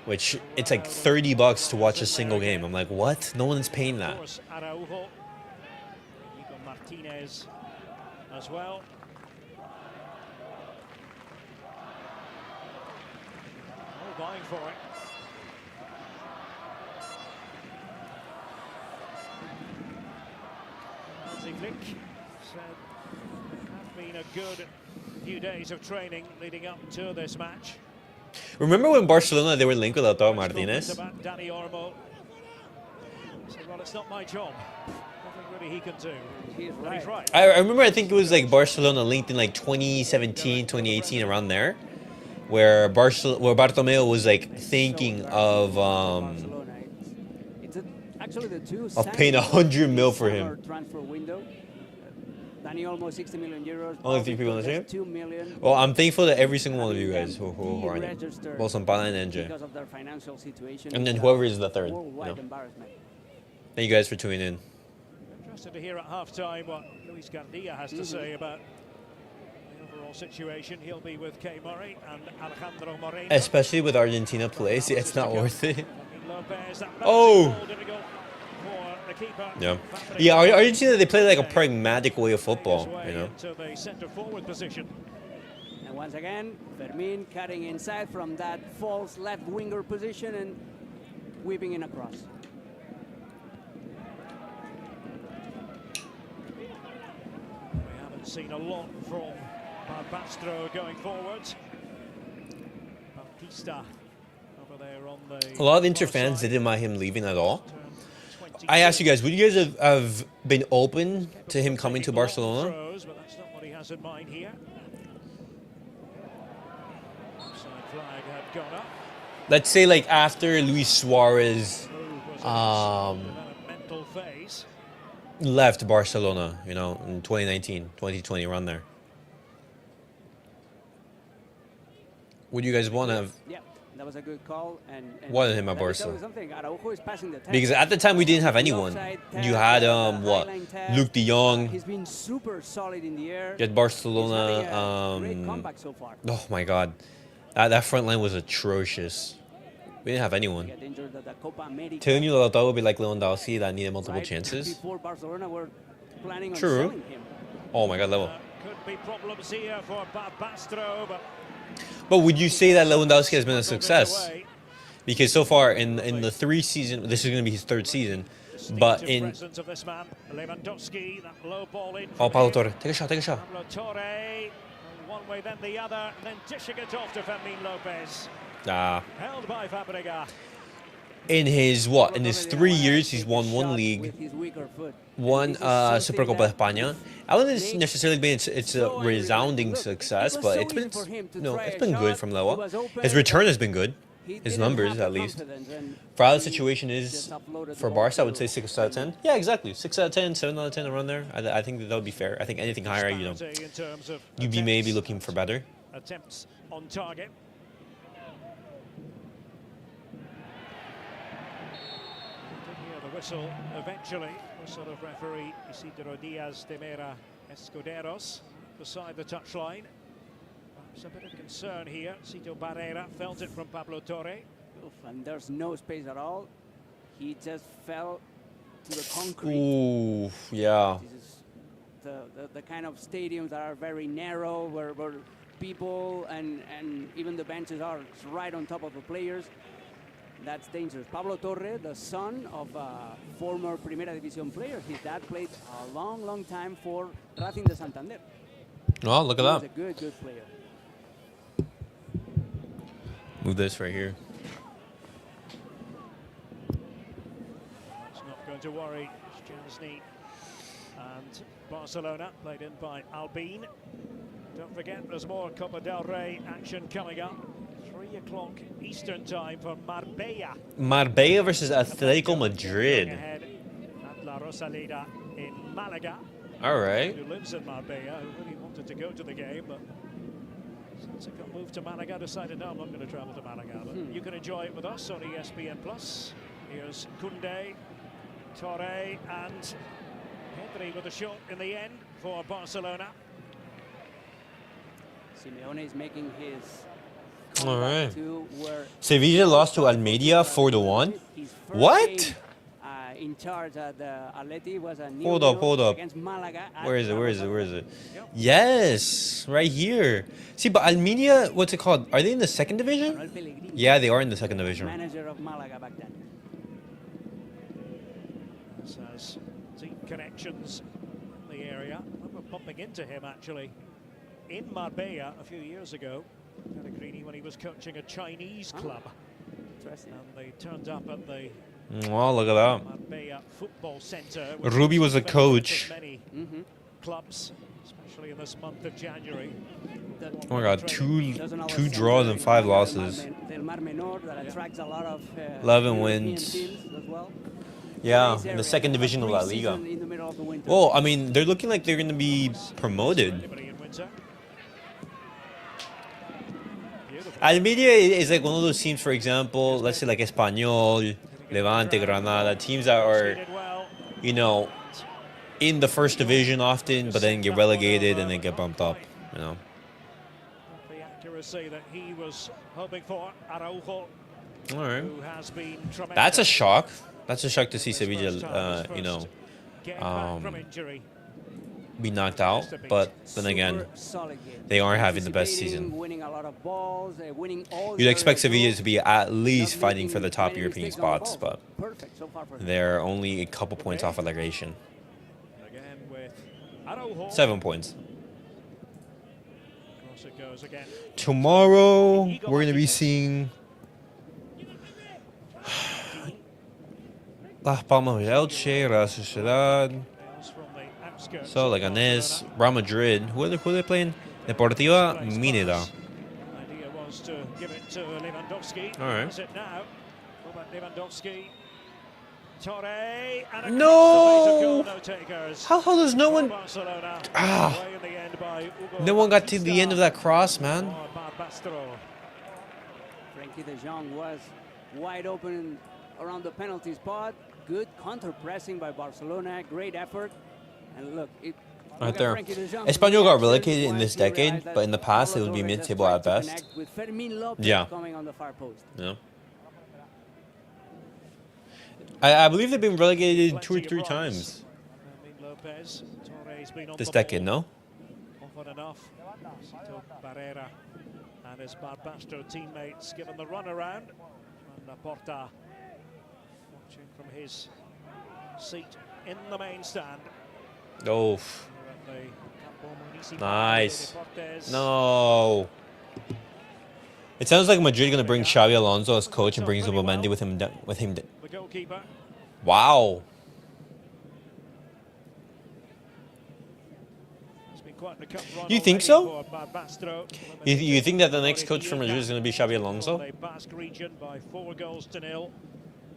which it's like $30 to watch a single game. I'm like, what? No one's paying that. Araujo, Iñigo Martínez as well. All vying for it. Hansi said it's been a good few days of training leading up to this match. Remember when Barcelona they were linked with Lautaro Martínez? About Dani Olmo. He said, well, it's not my job. Nothing really he can do. He's right. I remember, I think it was like Barcelona linked in like 2017, 2018, around there, where Bartomeu was like thinking of paying 100 mil for him. Transfer window. Dani Olmo, 60 million euros. Only 3 people on the team? 2 million. Well, I'm thankful to every single one of you guys who are in it. Both Sampala and NJ. Because of their financial situation. And then whoever is the third. Embarrassment. Thank you guys for tuning in. Interested to hear at halftime what Luis Gandía has to say about the overall situation. He'll be with Kay Murray and Alejandro Moreno. Especially with Argentina plays, yeah, it's not worth it. López, Oh! Yeah, Argentina, they play like a pragmatic way of football, you know. To the center forward position. And once again, Fermín cutting inside from that false left winger position and whipping in across. We haven't seen a lot from Barbastro going forward. Bautista over there on the. A lot of Inter fans didn't mind him leaving at all. I asked you guys, would you guys have been open to him coming to Barcelona? But that's not what he has in mind here. Side flag had gone up. Let's say like after Luis Suarez left Barcelona, you know, in 2019, 2020, around there. Would you guys want to have? Yeah, That was a good call. And Wanted him at let me tell Barca. you something, Araujo is passing the test. Because at the time we didn't have The anyone. offside test, You had the what? highline test. Luke De Jong. He's been super solid in the air. You had He's Barcelona. having a great comeback so far. Oh my God, that front line was atrocious. We didn't have anyone. Get injured at the Copa America, Telling you that would be like Lewandowski that needed multiple right? chances. Before Barcelona were planning on True. selling him. Oh my God, level. Could be problems here for Barbastro, But would you say that Lewandowski has been a but success? away. Because so far in the 3 season, this is going to be his 3rd season. But Distinctive in presence of this man, Lewandowski, that low ball in oh, from Pablo him. Torre, take a shot, take a shot. Pablo Torre, one way then the other, and then dishing it off to Fermín López. Held by Fabregas. In his what? In his 3 years, he's won 1 league, With his weaker foot. one This is something Supercopa de that España. I wouldn't makes necessarily been it's a resounding Look, success, it was but so it's been easy for him to no, try it's a been good shot. from He Lewa. was open, His return has been good. He His didn't numbers, have the at least. confidence, and For how the he situation just is uploaded the for ball Barca, I would to say 6 out of 10. Yeah, exactly. 6 out of 10, 7 out of 10 around there. I think that would be fair. I think anything higher, In terms of you'd be maybe attempts- looking for better. attempts on target. Did hear the whistle eventually. Whistle of referee Isidro Diaz de Mera Escuderos beside the touchline. There's a bit of concern here. Cito Barrera felt it from Pablo Torre. Oof, and there's no space at all. He just fell to the concrete. Ooh, yeah. This is the kind of stadiums that are very narrow, where people and even the benches are right on top of the players. That's dangerous. Pablo Torre, the son of a former Primera División player. His dad played a long, long time for Racing de Santander. Oh, look at He was that. a good, good player. Move this right here. It's not going to worry Szczęsny and Barcelona, played in by Albin. Don't forget, there's more Copa del Rey action coming up. 3 o'clock Eastern time for Marbella. Marbella versus Atletico Madrid. Ahead at La Rosaleda in Malaga. All right. Who lives in Marbella, who really wanted to go to the game, but since it got moved to Malaga, decided, no, I'm not going to travel to Malaga. But you can enjoy it with us on ESPN+. Here's Koundé, Torre, and Pedri with a shot in the end for Barcelona. Simeone is making his All right. comeback to where Sevilla lost to Almeria 4-1. his first What? game, in charge at the Atleti was a new Hold up, hold up. against Malaga. at Where is it? La Where is it? Rosaleda. Where is it? Yes, right here. See, but Almeria, what's it called? Are they in the 2nd division? Manuel Pellegrini, Yeah, they are in the 2nd division. manager of Malaga back then. This has deep connections in the area. I remember bumping into him actually in Marbella a few years ago. Pellegrini when he was coaching a Chinese club. Interesting. And they turned up at the Oh, look at that. Marbella Football Centre. which Ruby was is a the coach. favourite of many clubs, especially in this month of January. Oh my God, two There's another two center draws and in 5 Del losses. Mar Menor that attracts a lot of 11 European wins. teams as well. Yeah, Nice in area. the 2nd division of La Liga. Pre-season in the middle of the winter. Well, I mean, they're looking like they're going to be promoted. Anybody in winter? Beautiful. Almeria is like one of those teams, for example, let's say like Espanyol, Levante, Granada, teams that are, Did well. you know, in the 1st division often, but then get relegated and then get bumped up, you know. The accuracy that he was hoping for, Araujo, All right. who has been tremendous. That's a shock. That's a shock to see His first Sevilla, time, his you know, first game back from injury. be knocked out. But then again, Super solid game. they are having the best Anticipating, season. Winning a lot of balls, winning all You'd their expect Sevilla goals, to be at least not fighting for making the top many European mistakes on the spots, ball. but Perfect so far for him. they're only a couple points off relegation. Again with Araujo. 7 points. Across it goes again. Tomorrow, we're going to be seeing Las Palmas, Elche, Real Sociedad, Bales from the outskirts so of Leganés, Barcelona. Real Madrid. Who are they playing? Deportiva Nice Minera. pass. The idea was to give it to Lewandowski. All right. Is it now? Robert Lewandowski. Torre. And No! no takers. How does no one... Barcelona. Ah. Away in the end by Hugo No one got to the Batista end of that cross, man. for Barbastro. Frenkie de Jong was wide open around the penalty spot. Good counter pressing by Barcelona. Great effort. And look, Right there. Espanyol got relegated in this decade, but in the past it would be mid-table at best. With Fermín López Yeah. coming on the far post. Yeah. I believe they've been relegated 2 or 3 times López. Torre's been on this the decade, ball. no? Often enough. To Barrera and his Barbastro teammates given the run around. And Laporta watching from his seat in the main stand. Oh, nice. No. It sounds like Madrid going to bring Xabi Alonso as coach and bring Zubimendi with him. The goalkeeper. Wow. You think so? You think that the next coach from Madrid is going to be Xabi Alonso? Basque region by 4 goals to 0,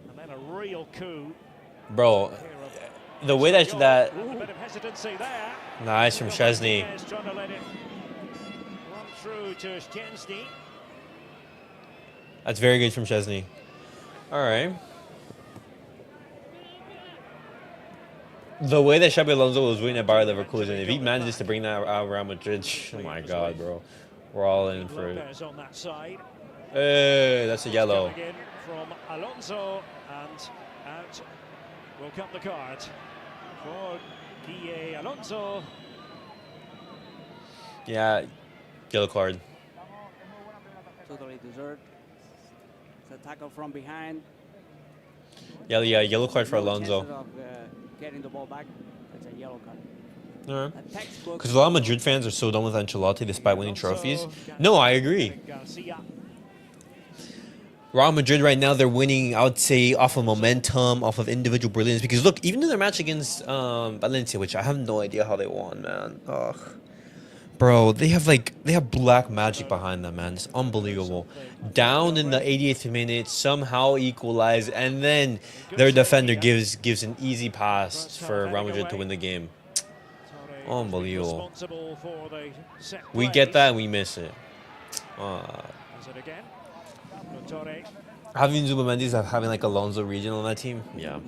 and then a real coup. Bro, the way that A bit of hesitancy there. nice from Szczęsny. Trying to let it run through to Szczęsny. That's very good from Szczęsny. All right. The way that Xabi Alonso was winning at Bayer Leverkusen, if he manages to bring that out around Madrid, oh my God, bro, we're all in for it. Lopez on that side. Hey, that's a yellow. Coming in from Alonso, and out will come the card for Guille Alonso. Yeah, yellow card. Totally deserved. It's a tackle from behind. Yeah, yellow card for No Alonso. chances of, getting the ball back. That's a yellow card. All right. A textbook. Because a lot of Madrid fans are so done with Ancelotti despite winning trophies. No, I agree. Garcia. Real Madrid right now, they're winning, I would say, off of momentum, off of individual brilliance. Because look, even in their match against Valencia, which I have no idea how they won, man. Ugh. Bro, they have black magic behind them, man. It's unbelievable. Down in the 88th minute, somehow equalize, and then their defender gives an easy pass for Real Madrid to win the game. Unbelievable. Responsible for the set We get plays. that and we miss it. Is it again? Torre. Having Zubimendi having like Alonso regional on that team, yeah.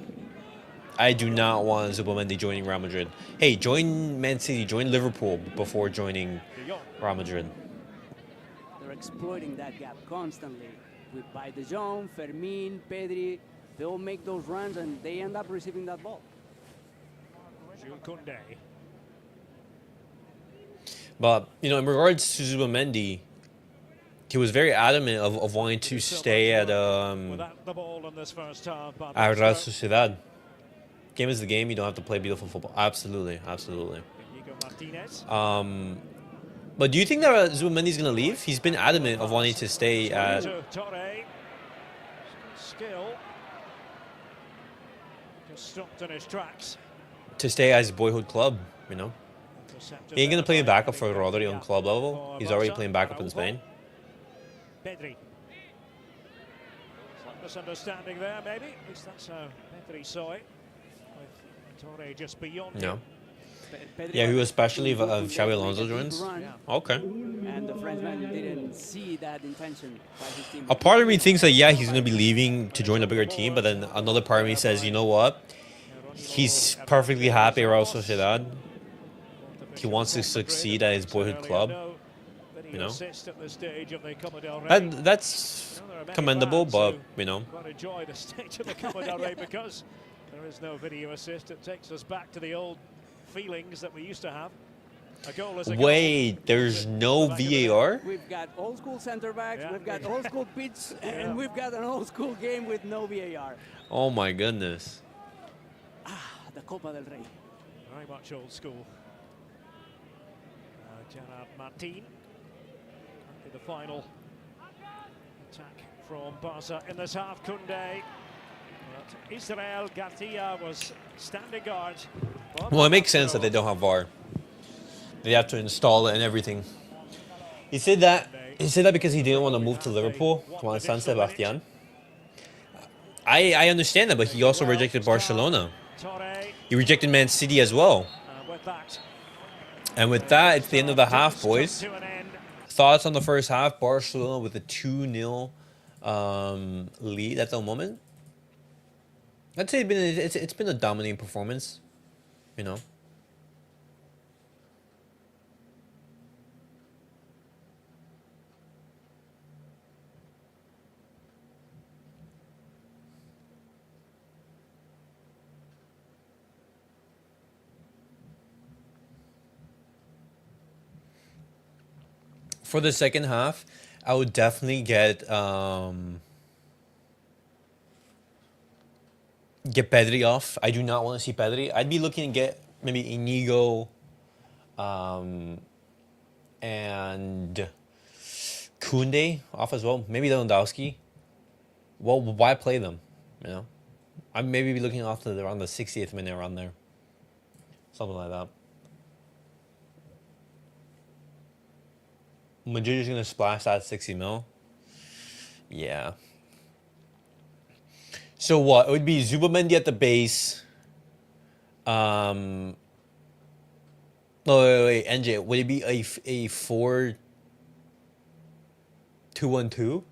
I do not want Zubimendi joining Real Madrid. Hey, join Man City, join Liverpool before joining De Jong. Real Madrid. They're exploiting that gap constantly. By De Jong, Fermín, Pedri, they all make those runs and they end up receiving that ball. Jules Koundé. But, you know, in regards to Zubimendi, he was very adamant of wanting to stay at Without the ball in this first half, Real Barbastro. Sociedad. Game is the game. You don't have to play beautiful football. Absolutely, absolutely. Iñigo Martínez. But do you think that Zubimendi's gonna leave? He's been adamant of wanting to stay at To Torre. Skill. Just stopped in his tracks. at his boyhood club. You know, he ain't gonna play backup for Rodri on club level. He's already playing backup in Spain. Pedri. Some misunderstanding there, maybe. At least that's how Pedri saw it. With Torre just beyond No. him. Yeah, he was especially if Xabi Alonso joins. Okay. And the Frenchman didn't see that intention by his team. A part of me thinks that, yeah, he's going to be leaving to join a bigger team, but then another part of me says, you know what? He's perfectly happy at Real Sociedad. He wants to succeed at his boyhood club. You know? That's commendable, but, you know. Quite enjoy the stage of the Copa del Rey because there is no video assist. It takes us back to the old feelings that we used to have. A goal is a goal. Wait, there's no VAR? We've got old school center backs, Yeah. we've got old school pitch, and we've got an old school game with no VAR. Oh my goodness. The Copa del Rey. Very much old school. Gerard Martín. The final attack from Barça in this half. Koundé. But Israel Garcia was standing guard. Well, it makes sense that they don't have VAR. They have to install it and everything. He said that because he didn't want to move to Liverpool, to San Sebastian. I understand that, but he also rejected Barcelona. He rejected Man City as well. And with that, it's the end of the half, boys. Thoughts on the first half? Barcelona with a 2-0 lead at the moment. I'd say it's been a dominating performance, you know. For the second half, I would definitely get Pedri off. I do not want to see Pedri. I'd be looking to get maybe Iñigo and Koundé off as well. Maybe Lewandowski. Well, why play them? You know, I'd maybe be looking off to around the 60th minute, around there, something like that. Madrid is gonna splash that 60 mil. Yeah. So what? It would be Zubamendi at the base. No, wait, NJ. Would it be a 4-2-1-2?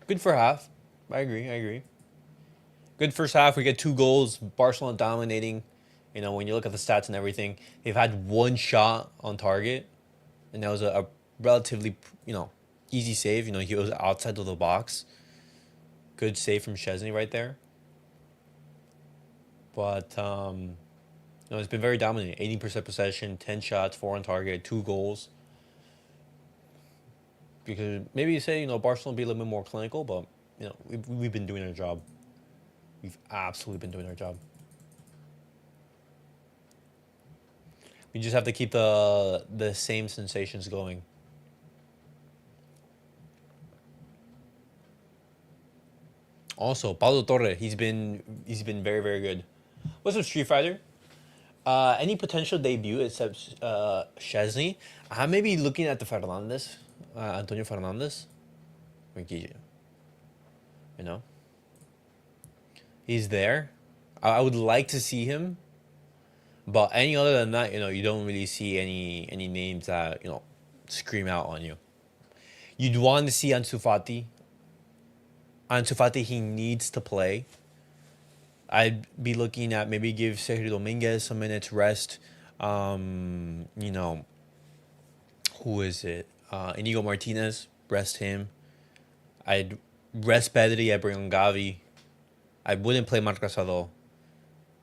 Good for half. I agree. Good first half. We get 2 goals. Barcelona dominating. You know, when you look at the stats and everything, they've had 1 shot on target, and that was a relatively, easy save. You know, he was outside of the box. Good save from Szczęsny right there. But it's been very dominant. 80% possession, 10 shots, 4 on target, 2 goals. Because maybe you say, Barcelona be a little bit more clinical, but we've been doing our job. We've absolutely been doing our job. We just have to keep the same sensations going. Also, Pablo Torre, he's been very, very good. What's up, Street Fighter? Any potential debut except Szczęsny? I may be looking at the Fernandez, Antonio Fernandez. You know, he's there. I would like to see him, but any other than that, you don't really see any names that scream out on you. You'd want to see Ansu Fati. Ansu Fati, he needs to play. I'd be looking at maybe give Sergio Dominguez some minutes rest. Who is it? Iñigo Martínez, rest him. I'd rest Pedri. I'd bring on Gavi. I wouldn't play Marcasado.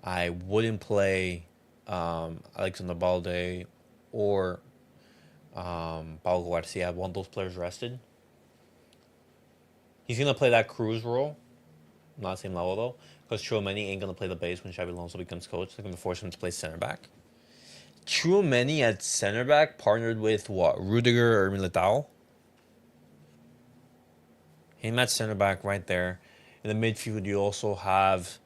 I wouldn't play Alexander Balde or Paulo Garcia. I want those players rested. He's going to play that Cruz role. Not the same level, though. Because Tchouaméni ain't going to play the base when Xabi Alonso becomes coach. They're going to force him to play center back. Tchouaméni at center back partnered with, Rudiger or Militao? Him at center back right there. In the midfield, you also have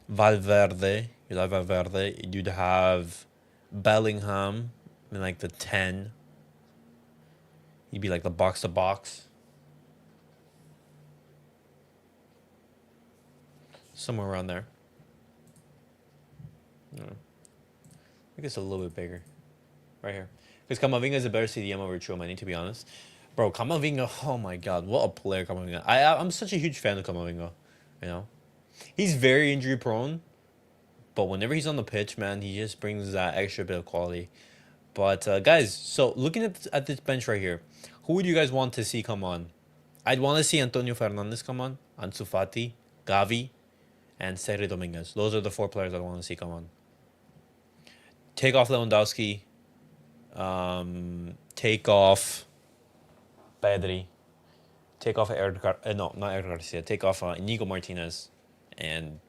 Valverde. You'd have Bellingham in, like, the 10. He'd be, like, the box-to-box. Somewhere around there. I think it's a little bit bigger. Right here. Because Camavinga is a better CDM over Tchouaméni, to be honest. Bro, Camavinga, oh my god, what a player Camavinga. I'm such a huge fan of Camavinga, He's very injury prone, but whenever he's on the pitch, man, he just brings that extra bit of quality. But, guys, so looking at this bench right here, who would you guys want to see come on? I'd want to see Antonio Fernandez come on, Ansu Fati, Gavi, and Sergio Dominguez. Those are the 4 players I want to see come on. Take off Lewandowski. Take off Pedri. Take off not Eric Garcia. Take off Iñigo Martínez. And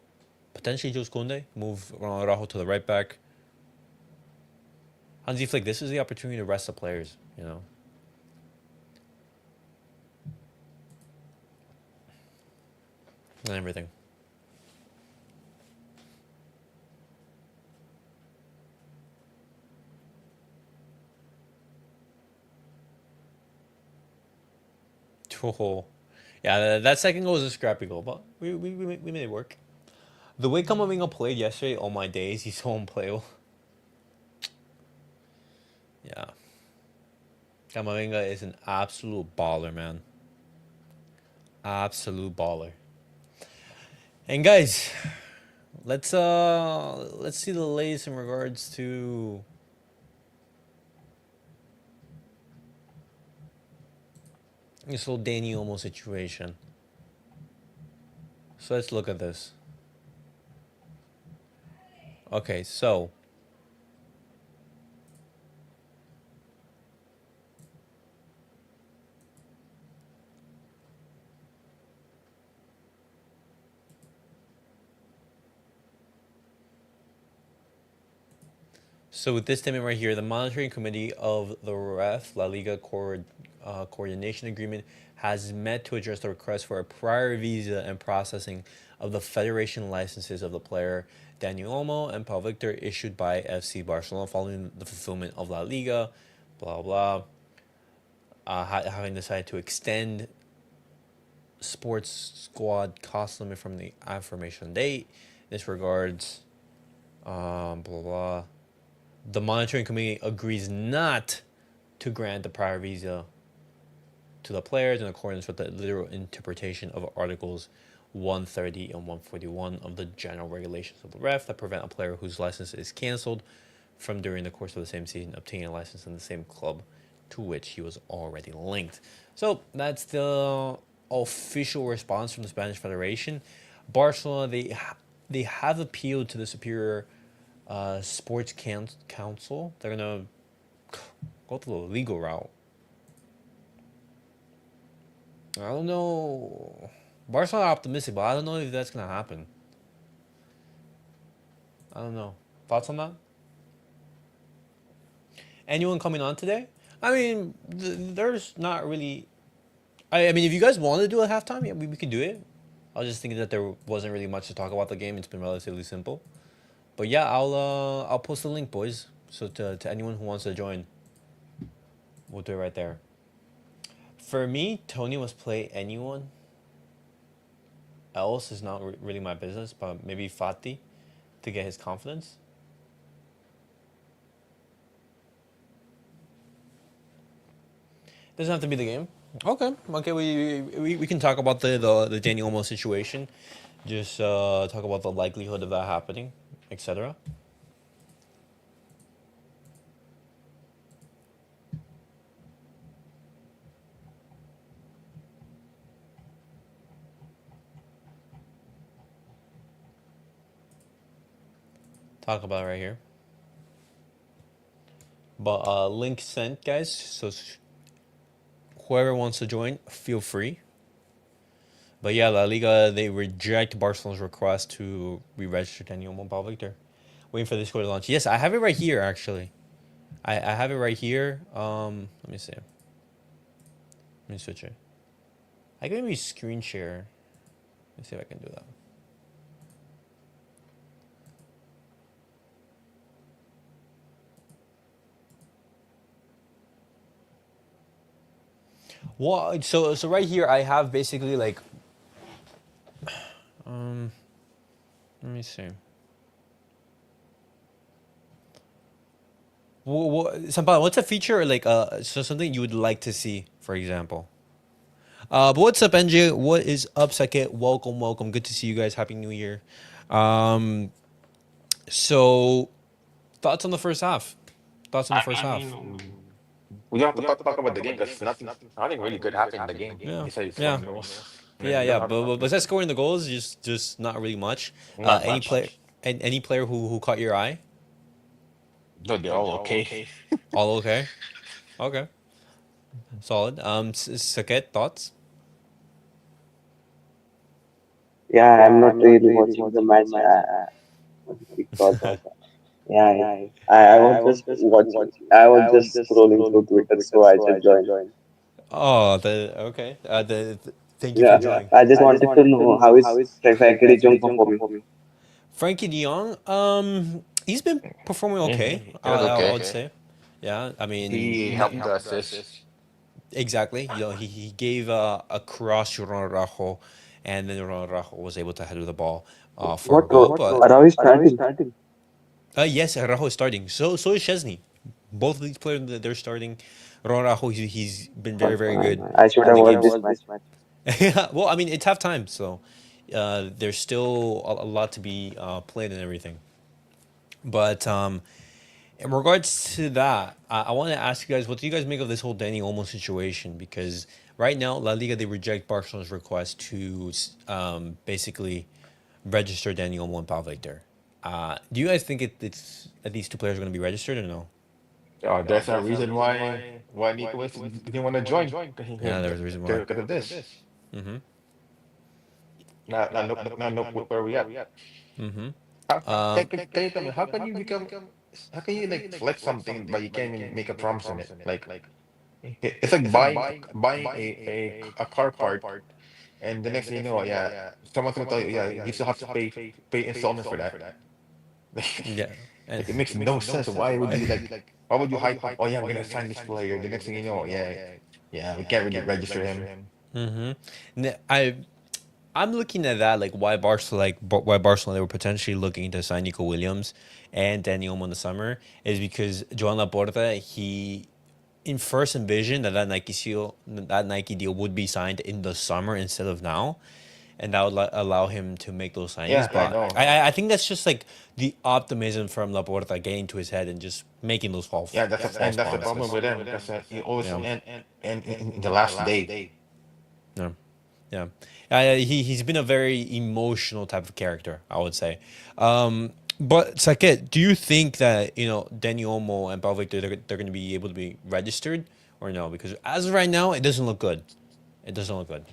potentially Jose Koundé. Move Ronald Araujo to the right back. Hansi Flick, this is the opportunity to rest the players, And everything. Oh, yeah, that second goal was a scrappy goal, but we made it work. The way Camavinga played yesterday, oh my days, he's so unplayable. Yeah. Camavinga is an absolute baller, man. Absolute baller. And guys, let's see the latest in regards to this whole Dani Olmo situation. So let's look at this. Okay, so with this statement right here, the monitoring committee of the REF La Liga coordination agreement has met to address the request for a prior visa and processing of the federation licenses of the player Dani Olmo and Pablo Víctor issued by FC Barcelona following the fulfillment of La Liga, blah blah. Having decided to extend sports squad cost limit from the affirmation date. This regards, blah blah. The monitoring committee agrees not to grant the prior visa to the players in accordance with the literal interpretation of Articles 130 and 141 of the general regulations of the REF that prevent a player whose license is cancelled from during the course of the same season obtaining a license in the same club to which he was already linked. So that's the official response from the Spanish Federation. Barcelona, they have appealed to the Superior Sports Council. They're gonna go through the legal route. I don't know. Barcelona are optimistic, but I don't know if that's gonna happen. I don't know. Thoughts on that? Anyone coming on today? I mean, there's not really. I mean, if you guys want to do a halftime, yeah, we could do it. I was just thinking that there wasn't really much to talk about the game. It's been relatively simple. But yeah, I'll post the link, boys. So to anyone who wants to join, we'll do it right there. For me, Tony must play anyone else is not really my business, but maybe Fati to get his confidence. Doesn't have to be the game. Okay. We can talk about the Dani Olmo situation. Just talk about the likelihood of that happening, etc. Talk about it right here. But link sent, guys. So whoever wants to join, feel free. But yeah, La Liga, they reject Barcelona's request to re-register Dani Olmo and Pablo Víctor. Waiting for this score to launch. Yes, I have it right here, actually. I have it right here. Let me see. Let me switch it. I can maybe screen share. Let me see if I can do that. Well, so right here I have basically like let me see. Sampal, what's a feature like so something you would like to see, for example? But what's up, NJ? What is up, Sake? Welcome. Good to see you guys. Happy New Year. So thoughts on the first half? We don't have to talk about the game because nothing really good happened in the game. Yeah. Besides Yeah. scoring goals. Yeah. But besides scoring the goals, just not really much. Not Any much. player any player who caught your eye? No, they're all okay. All okay. Okay. Solid. Saket, thoughts? Yeah, I'm not really watching the match because I was just watching. I was just scrolling through Twitter, so I just joined. Oh, okay. Thank you for Yeah, joining. I just wanted to know how is Frenkie Jong performing. Frenkie de Jong, he's been performing okay. It was I okay. would say. Yeah, I mean, He helped the assist. exactly. You know, he gave a cross to Ronald Araujo, and then Ronald Araujo was able to header the ball for a goal. But Araujo is starting. yes, Araujo is starting. So is Szczęsny. Both of these players they're starting. Ronald Araujo, he's been very good I should in have the watched games. this match. Well, I mean, it's halftime, so there's still a lot to be played and everything. But in regards to that, I want to ask you guys, what do you guys make of this whole Dani Olmo situation? Because right now, La Liga, they reject Barcelona's request to basically register Dani Olmo and Pau Victor. Do you guys think it's that these two players are going to be registered or no? There's a reason why Nicholas didn't want to join Yeah, there's a reason why. because of this. Mm-hmm. Now look where we at. Mm-hmm. Can you tell me how can you like flex something but you can't even make a promise on it? Like it's like buying a car part and the next thing you know, yeah, someone's gonna tell you, yeah, you still have to pay installments for that. Yeah. And Like it makes no sense. Why would you hype up? Oh yeah, I'm gonna sign this player. The next thing you know, yeah, we can't really register him. mm-hmm. I'm looking at that like why Barcelona they were potentially looking to sign Nico Williams and Dani Olmo in the summer is because Joan Laporta he in first envisioned that Nike deal would be signed in the summer instead of now, and that would allow him to make those signings. Yeah, I But know. I think that's just like the optimism from Laporta getting to his head and just making those Yeah, false that's the problem promises. with him because he always Yeah. and in the last day. Yeah. Yeah. He's been a very emotional type of character, I would say. But Saket, do you think that Dani Olmo and Pau Victor they're going to be able to be registered or no? Because as of right now, it doesn't look good. It doesn't look good.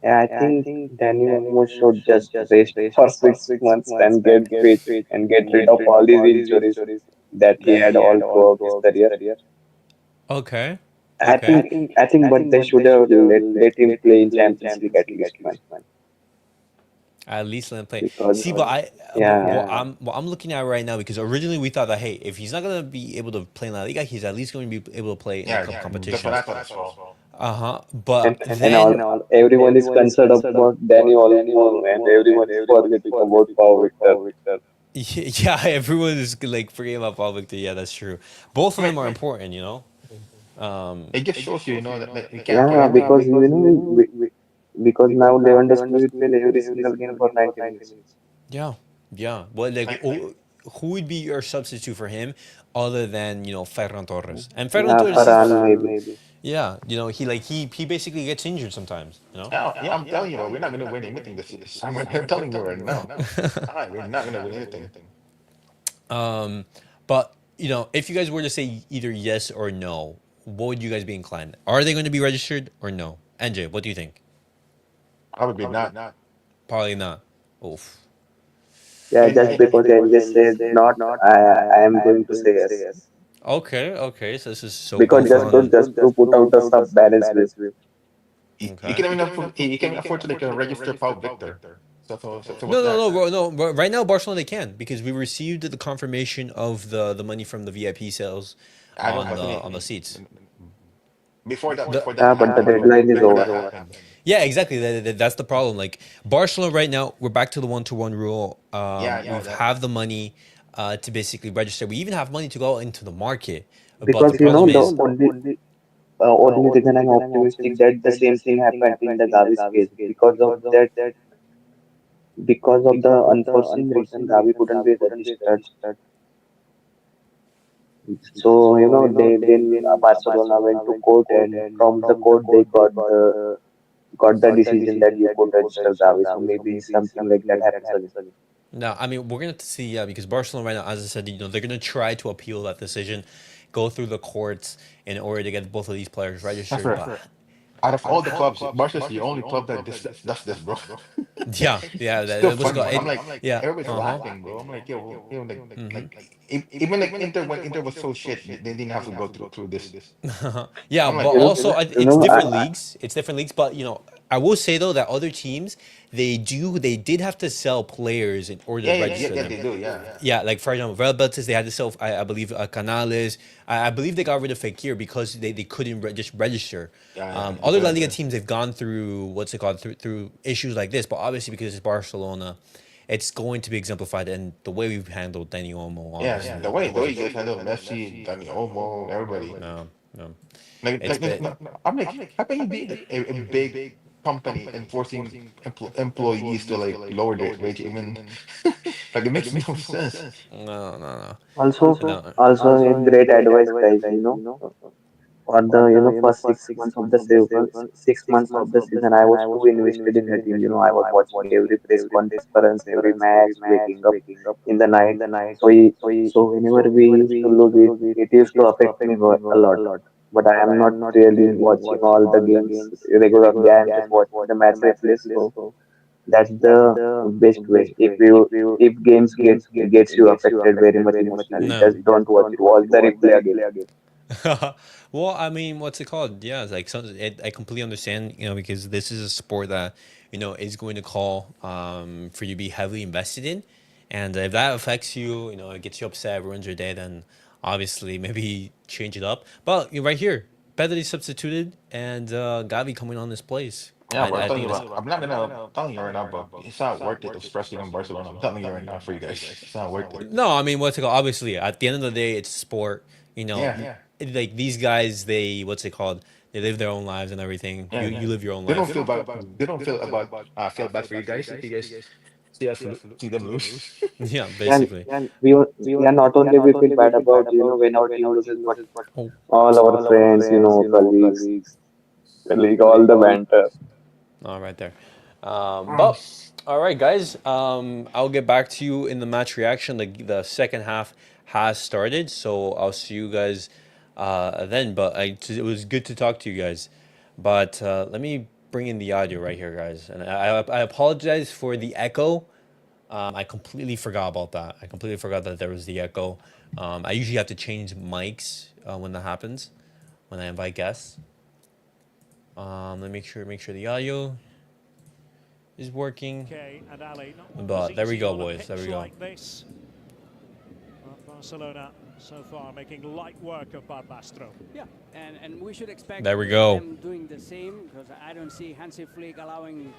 Yeah, I think Danny almost should just rest for 6 months and get fit and get rid of all these injuries that he had all throughout his career. Okay. I Okay. think but they should have let him play in Champions League at least, man. At least let him play. Because See, but I yeah, what I'm looking at right now because originally we thought that hey, if he's not gonna be able to play in La Liga, he's at least going to be able to play in the Yeah, cup that's what I competitions. thought as well. Uh-huh. and But and then everyone is concerned about Danny Olmo and everyone is forgetting about Pau Victor. yeah, everyone is like forgetting about Paul Victor. Yeah, that's true. Both of I mean, them are important. Um, it just shows you, that we can't play Yeah, everything. because because now Lewandowski will play every single game for 90 minutes. yeah, yeah. Well, like Like, who would be your substitute for him other than Ferran Torres? And Ferran Yeah, Torres Farhan is maybe. yeah, he basically gets injured sometimes. yeah, I'm telling you, bro, we're not gonna win anything this summer. I'm telling you right now. All right, we're not gonna win anything. But if you guys were to say either yes or no, what would you guys be inclined? Are they going to be registered or no? NJ, what do you think? Probably not. Probably not. Oof. Yeah, And, just because NJ said not, I am going to say yes. Okay, okay. So this is so Because both on. just to put out a sub balance view. you Okay. can even you can afford to like register Paul Victor. So what's No, no, that? no, bro, no. But right now, Barcelona they can because we received the confirmation of the money from the VIP sales I know, on but the seats. The before that Yeah, but the happened, deadline is over. Yeah, exactly. That's the problem. Like Barcelona right now, we're back to the 1-to-1 rule. We have the money to basically register. We even have money to go into the market. But Because the problem the is, only reason I'm optimistic that the same thing happened in the Gavi's case. Because of the unforeseen reason, Gavi couldn't be registered. So, they then Barcelona went to court, and from the court they got the decision that you could register Gavi. So maybe something like that happens again. no, I mean we're gonna have to see. Yeah, because Barcelona right now, as I said, they're gonna try to appeal that decision, go through the courts in order to get both of these players that's registered. right. But Out of all the clubs, Barca's the only club that does this, bro. yeah, yeah, Still that was funny. good. I'm like, Yeah, everybody's uh huh. laughing, bro. I'm like, even like Inter when Inter was so shit, they didn't have to go through this. Yeah, I'm but like, also You it's know, different leagues. It's different leagues, but I will say though that other teams they did have to sell players in order to register them. they do, yeah. Yeah, like for example, Real Betis they had to sell. I believe Canales. I believe they got rid of Fekir because they couldn't just register. They Other La couldn't. Liga teams they've gone through what's it called through issues like this, but obviously because it's Barcelona, it's going to be exemplified in the way we've handled Dani Olmo. Yeah, Obviously, the way you guys handle Messi, Dani Olmo, everybody. no, no, Like, it's been I'm like, how can you be a big company enforcing employees to like lower their wage even like it makes no sense. No, no, no. Also, No. also a great advice, guys. For the first 6 months of the season, 6 months of the season, I was too invested in the team. I was watching every press conference, every match, waking up in the night. So whenever we used to lose it, it used to affect me a lot. But I am not really watching all the games regularly. I am just watching the match replays. So that's the best way. If games gets you affected very much emotionally, No. just don't watch it. Watch the replay again. Well, I mean, what's it called? Yeah, it's like I completely understand, because this is a sport that, is going to call for you to be heavily invested in. And if that affects you, it gets you upset, ruins your day, then obviously maybe change it up. But right here, Pedri substituted and Gavi coming on this place. Yeah, but I'm I telling you think this. about. I'm not gonna telling you right now, but it's not worth it, especially in Barcelona. I'm telling you right now for you guys, it's not worth it. No, I mean, what's it called? Obviously, at the end of the day, it's sport. Yeah, Like these guys, they what's it called? They live their own lives and everything. yeah. You live your own They don't life. feel bad. They don't feel about feel bad for you guys if you guys see them lose. Yeah, And basically. yeah, not only we feel bad about when our team loses, but Oh, all our friends, colleague, all the banter. all right there. But all right, guys. I'll get back to you in the match reaction. The second half has started, so I'll see you guys then. But it was good to talk to you guys. But let me bring in the audio right here, guys. And I apologize for the echo. I completely forgot about that. I completely forgot that there was the echo. I usually have to change mics when that happens, when I invite guests. Let me make sure the audio is working. Okay, and Ali, not But there we easy go, on a boys. There we pitch go. like this. But Barcelona so far making light work of Barbastro. Yeah, and we should expect There we go. them doing the same, because I don't see Hansi Flick allowing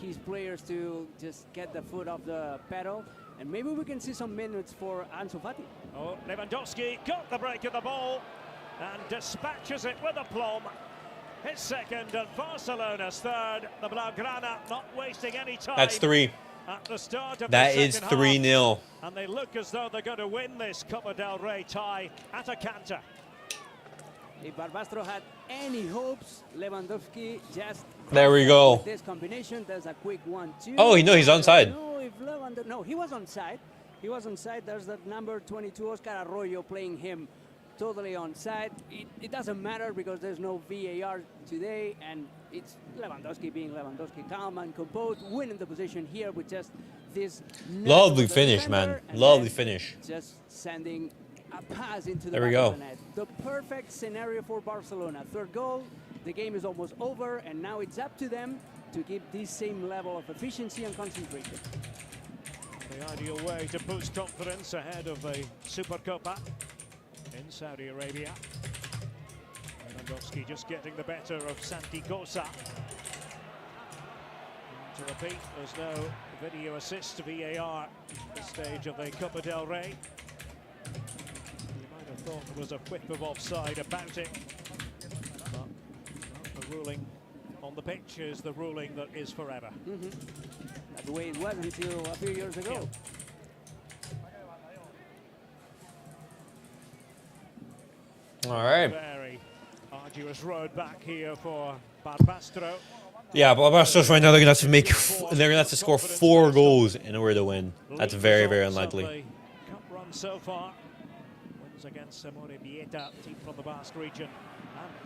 his players to just get the foot off the pedal, and maybe we can see some minutes for Ansu Fati. Oh, Lewandowski got the break of the ball and dispatches it with aplomb. His second and Barcelona's third. The Blaugrana not wasting any time. That's 3. At the start of That the is second 3-0. half, and they look as though they're going to win this Copa del Rey tie at a canter. If Barbastro had any hopes, Lewandowski just... There we go. With this combination, there's a quick 1-2. Oh, no, he's onside. No, he was onside. He was onside. There's that number 22, Oscar Arroyo, playing him totally onside. It doesn't matter because there's no VAR today, and it's Lewandowski being Lewandowski, calm and composed, winning the position here with just this Lovely finish, man. Lovely finish. Just sending a pass into the There we back of go. the net. The perfect scenario for Barcelona. Third goal, the game is almost over, and now it's up to them to keep this same level of efficiency and concentration. The ideal way to boost confidence ahead of the Supercopa in Saudi Arabia. Lewandowski just getting the better of Santi Gosa. To repeat, there's no video assist to VAR at this stage of the Copa del Rey. You might have thought there was a whiff of offside about it. But the ruling on the pitch is the ruling that is forever. That's the way it was until a few years ago. All right. Very arduous road back here for Barbastro. Yeah, but Barcelona right now they're gonna have to they're gonna have to score 4 goals in order to win. That's very, very unlikely. Cup run so far. Wins against Simone Bieta, team from the Basque region,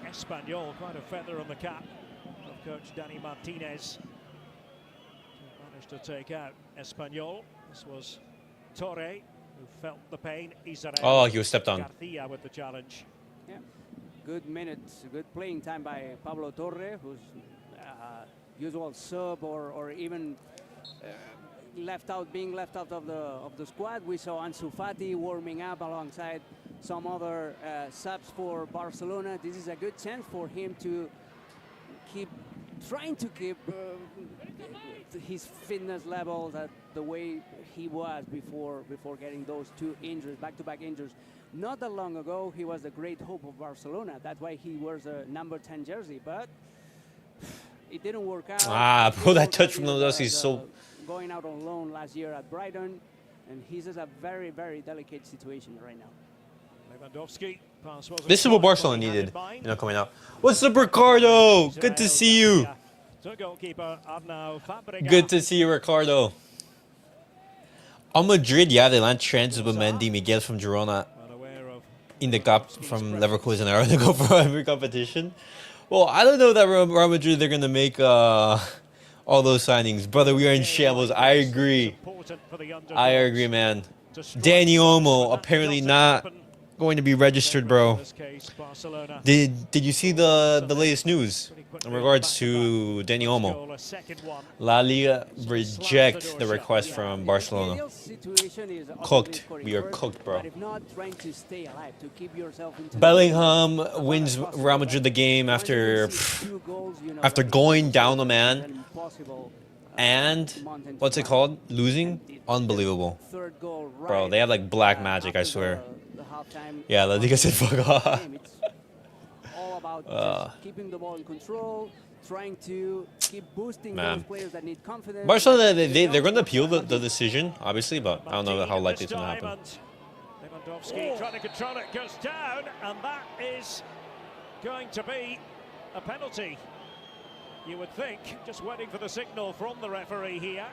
and Espanyol, quite a feather on the cap of coach Dani Martínez. Managed to take out Espanyol. This was Torre, who felt the pain. Israel. Oh, he was stepped on. Garcia with the challenge. Yeah, good minutes, good playing time by Pablo Torre, who's usual sub or even being left out of the squad. We saw Ansu Fati warming up alongside some other subs for Barcelona. This is a good chance for him to trying to keep his fitness levels at the way he was before getting those 2 injuries, back-to-back injuries. Not that long ago, he was the great hope of Barcelona. That's why he wears a number 10 jersey. But It didn't work out. Ah, bro, that touch from Lewandowski is so... Going out on loan last year at Brighton, and he's in a very, very delicate situation right now. Lewandowski. This is what Barcelona needed, you know, coming out. What's up, Ricardo? Good to see you. Good to see you, Ricardo. On Madrid, yeah, they land chances with Mendy, Miguel from Girona, in the cup from Leverkusen are to go for every competition. Well, I don't know that Real Madrid they're gonna make all those signings, brother. We are in shambles. I agree. I agree, man. Dani Olmo apparently not going to be registered, bro. Did you see the latest news in regards to Dani Olmo? La Liga reject the request from Barcelona. Cooked. We are cooked, bro. Bellingham wins Real Madrid the game after going down a man and what's it called? Losing? Unbelievable. Bro, they have like black magic, I swear. Yeah, La Liga said fuck off. All about just keeping the ball in control, trying to keep boosting those players that need confidence. Barcelona, they're going to appeal the decision, obviously, but I don't know how likely it's going to happen. Lewandowski trying to control it, goes down, and that is going to be a penalty. You would think, just waiting for the signal from the referee here.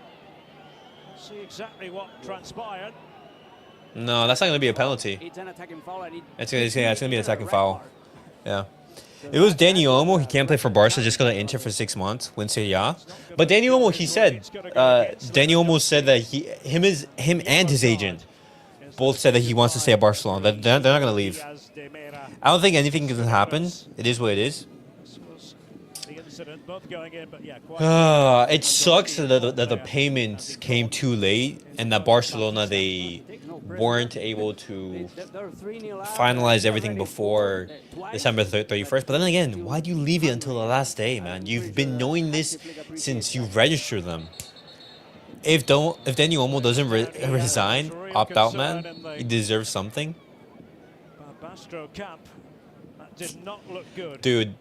Let's see exactly what transpired. No, that's not going to be a penalty. It's an attacking foul. It's going to be an attacking foul. Yeah. It was Dani Olmo. He can't play for Barca, just going to enter for 6 months. Win Serie A. But Dani Olmo, he said, Dani Olmo said that him and his agent both said that he wants to stay at Barcelona. They're not going to leave. I don't think anything can happen. It is what it is. It sucks that the payments came too late and that Barcelona, they weren't able to finalize everything before December 31st. But then again, why do you leave it until the last day, man? You've been knowing this since you registered them. If Dani Olmo doesn't resign, opt out, man, he deserves something. Barbastro camp, that did not look good. Dude,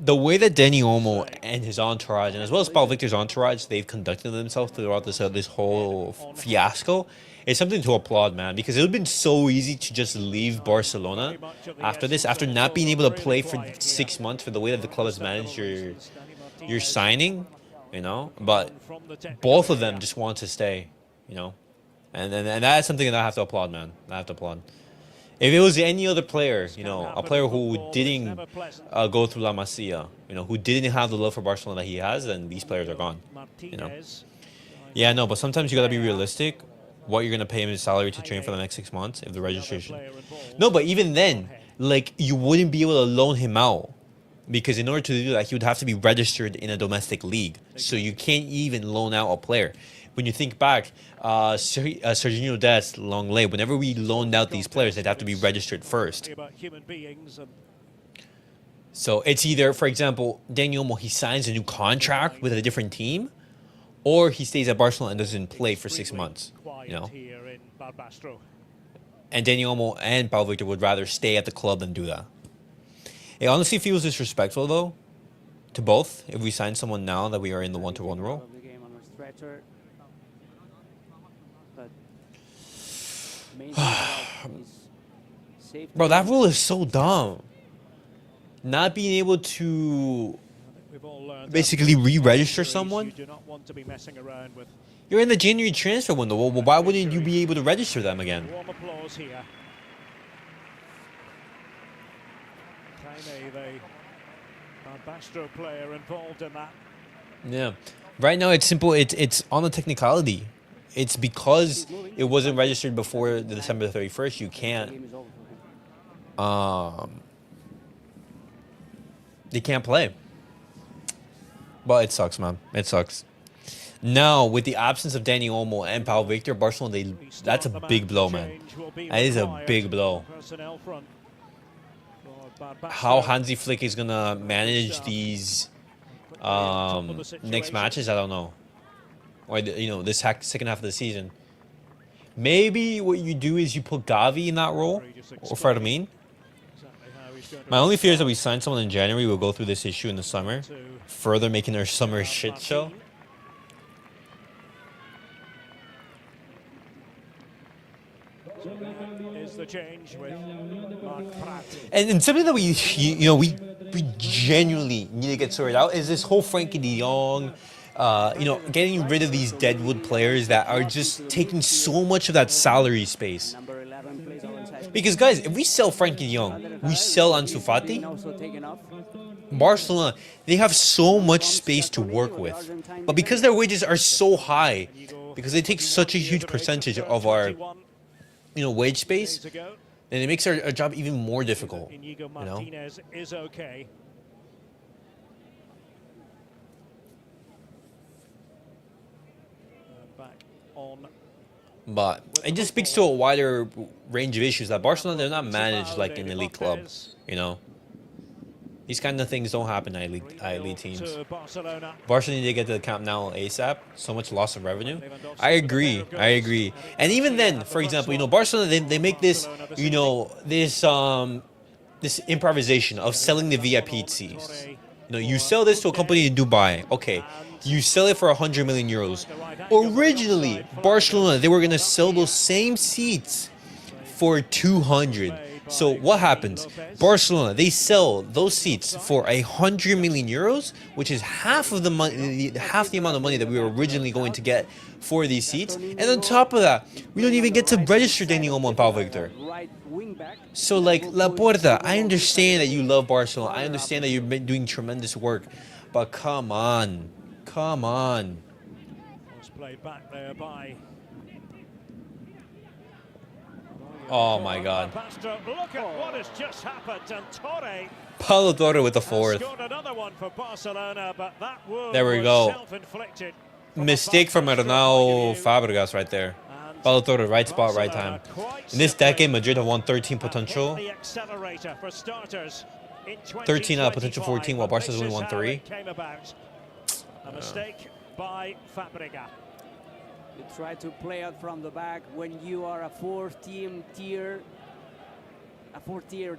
the way that Dani Olmo and his entourage, and as well as Pablo Victor's entourage, they've conducted themselves throughout this whole fiasco, is something to applaud, man. Because it would have been so easy to just leave Barcelona after this, after not being able to play for 6 months for the way that the club has managed your signing, you know. But both of them just want to stay, you know, and that's something that I have to applaud, man. I have to applaud. If it was any other player, you know, a player who didn't go through La Masia, you know, who didn't have the love for Barcelona that he has, then these players are gone, you know. Yeah, no, but sometimes you got to be realistic. What you're going to pay him his salary to train for the next 6 months if the registration. No, but even then, like, you wouldn't be able to loan him out. Because in order to do that, he would have to be registered in a domestic league. So you can't even loan out a player. When you think back, Serginho Dest, Longley, whenever we loaned out these players, they'd have to be registered first. So it's either, for example, Dani Olmo, he signs a new contract with a different team, or he stays at Barcelona and doesn't play for 6 months, you know. And Dani Olmo and Pablo Victor would rather stay at the club than do that. It honestly feels disrespectful, though, to both, if we sign someone now that we are in the 1-to-1 role. Bro, that rule is so dumb. Not being able to basically re-register someone. You're in the January transfer window. Well, why wouldn't you be able to register them again? Warm applause here. The Barbastro player involved in that. Yeah. Right now, it's simple. It's on the technicality. It's because it wasn't registered before the December 31st. You can't. They can't play. But it sucks, man. It sucks. Now, with the absence of Dani Olmo and Pablo Victor, Barcelona, that's a big blow, man. That is a big blow. How Hansi Flick is going to manage these next matches, I don't know. Or, you know, this second half of the season. Maybe what you do is you put Gavi in that role, or Fermín. My only fear is that we sign someone in January, we'll go through this issue in the summer, further making our summer shit show. Is the change with And something that we genuinely need to get sorted out is this whole Frenkie de Jong, getting rid of these deadwood players that are just taking so much of that salary space. Number 11 plays our inside. Because guys, if we sell Frenkie de Jong, we sell Ansu Fati, Also taken off. Barcelona, they have so much space to work with. But because their wages are so high, because they take such a huge percentage of our wage space, and it makes our job even more difficult. Iñigo Martínez is okay. Back on. But it just speaks to a wider range of issues that Barcelona, they're not managed like an elite club, These kind of things don't happen at elite teams. Barcelona need to get to the Camp Nou ASAP. So much loss of revenue. I agree. And even then, for example, Barcelona, they make this, this improvisation of selling the VIP seats. You sell this to a company in Dubai. Okay, you sell it for 100 million euros. Originally, Barcelona, they were gonna sell those same seats for 200. So what happens? Barcelona, they sell those seats for 100 million euros, which is half the amount of money that we were originally going to get for these seats. And on top of that, we don't even get to register Dani, Olmo, and Pablo, Víctor. So like Laporta, I understand that you love Barcelona. I understand that you've been doing tremendous work, but come on. Was played back there by. Oh my God. Barbastro, look at what has just happened, and Torre Pablo Torre with the fourth. scored another one for Barcelona, but that wound There we was go. self-inflicted. Mistake from Ronald Fabregas right there. Pablo Torre, right spot, right time. In this decade, Madrid have won 13 potential. The accelerator for starters in 13 out of potential 14, while Barca's only won 3. A mistake by Fabregas. You try to play out from the back when you are a fourth-tier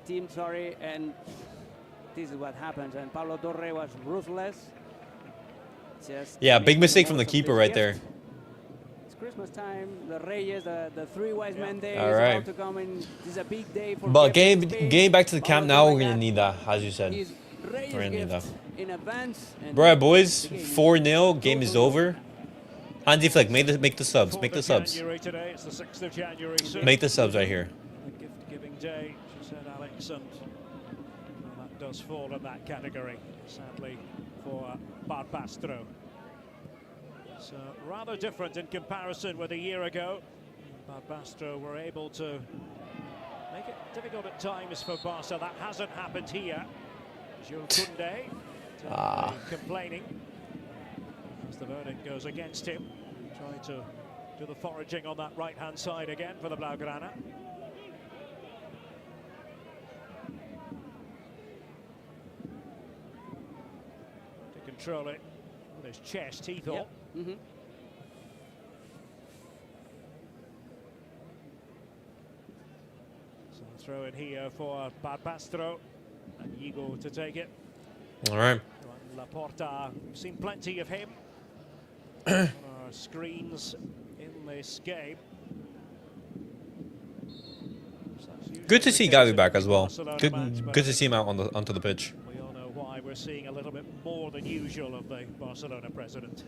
team, and this is what happens. And Pablo Torre was ruthless. Yeah, big mistake from the keeper right there. It's Christmas time. The Reyes, the three wise men day All is right. about to come in. This is a big day for. But getting back to the Camp Nou, we're gonna need that, as you said. We're gonna need that. In advance. Right, boys. 4-0. Game is over. Hansi Flick, make the subs. Make the subs. Today, it's the 6th of January, Make the subs right here. Gift-giving day, she said, Alex, and that does fall in that category, sadly, for Barbastro. So rather different in comparison with a year ago. Barbastro were able to make it difficult at times for Barca. That hasn't happened here. Koundé complaining as the verdict goes against him. Trying to do the foraging on that right-hand side again for the Blaugrana. To control it with his chest, he thought. Yep. So throw in here for Barbastro and Iñigo to take it. All right. Laporta, we've seen plenty of him on our screens in this game. Good to see Gavi back as well. Good to see him out onto the pitch. We all know why we're seeing a little bit more than usual of the Barcelona president.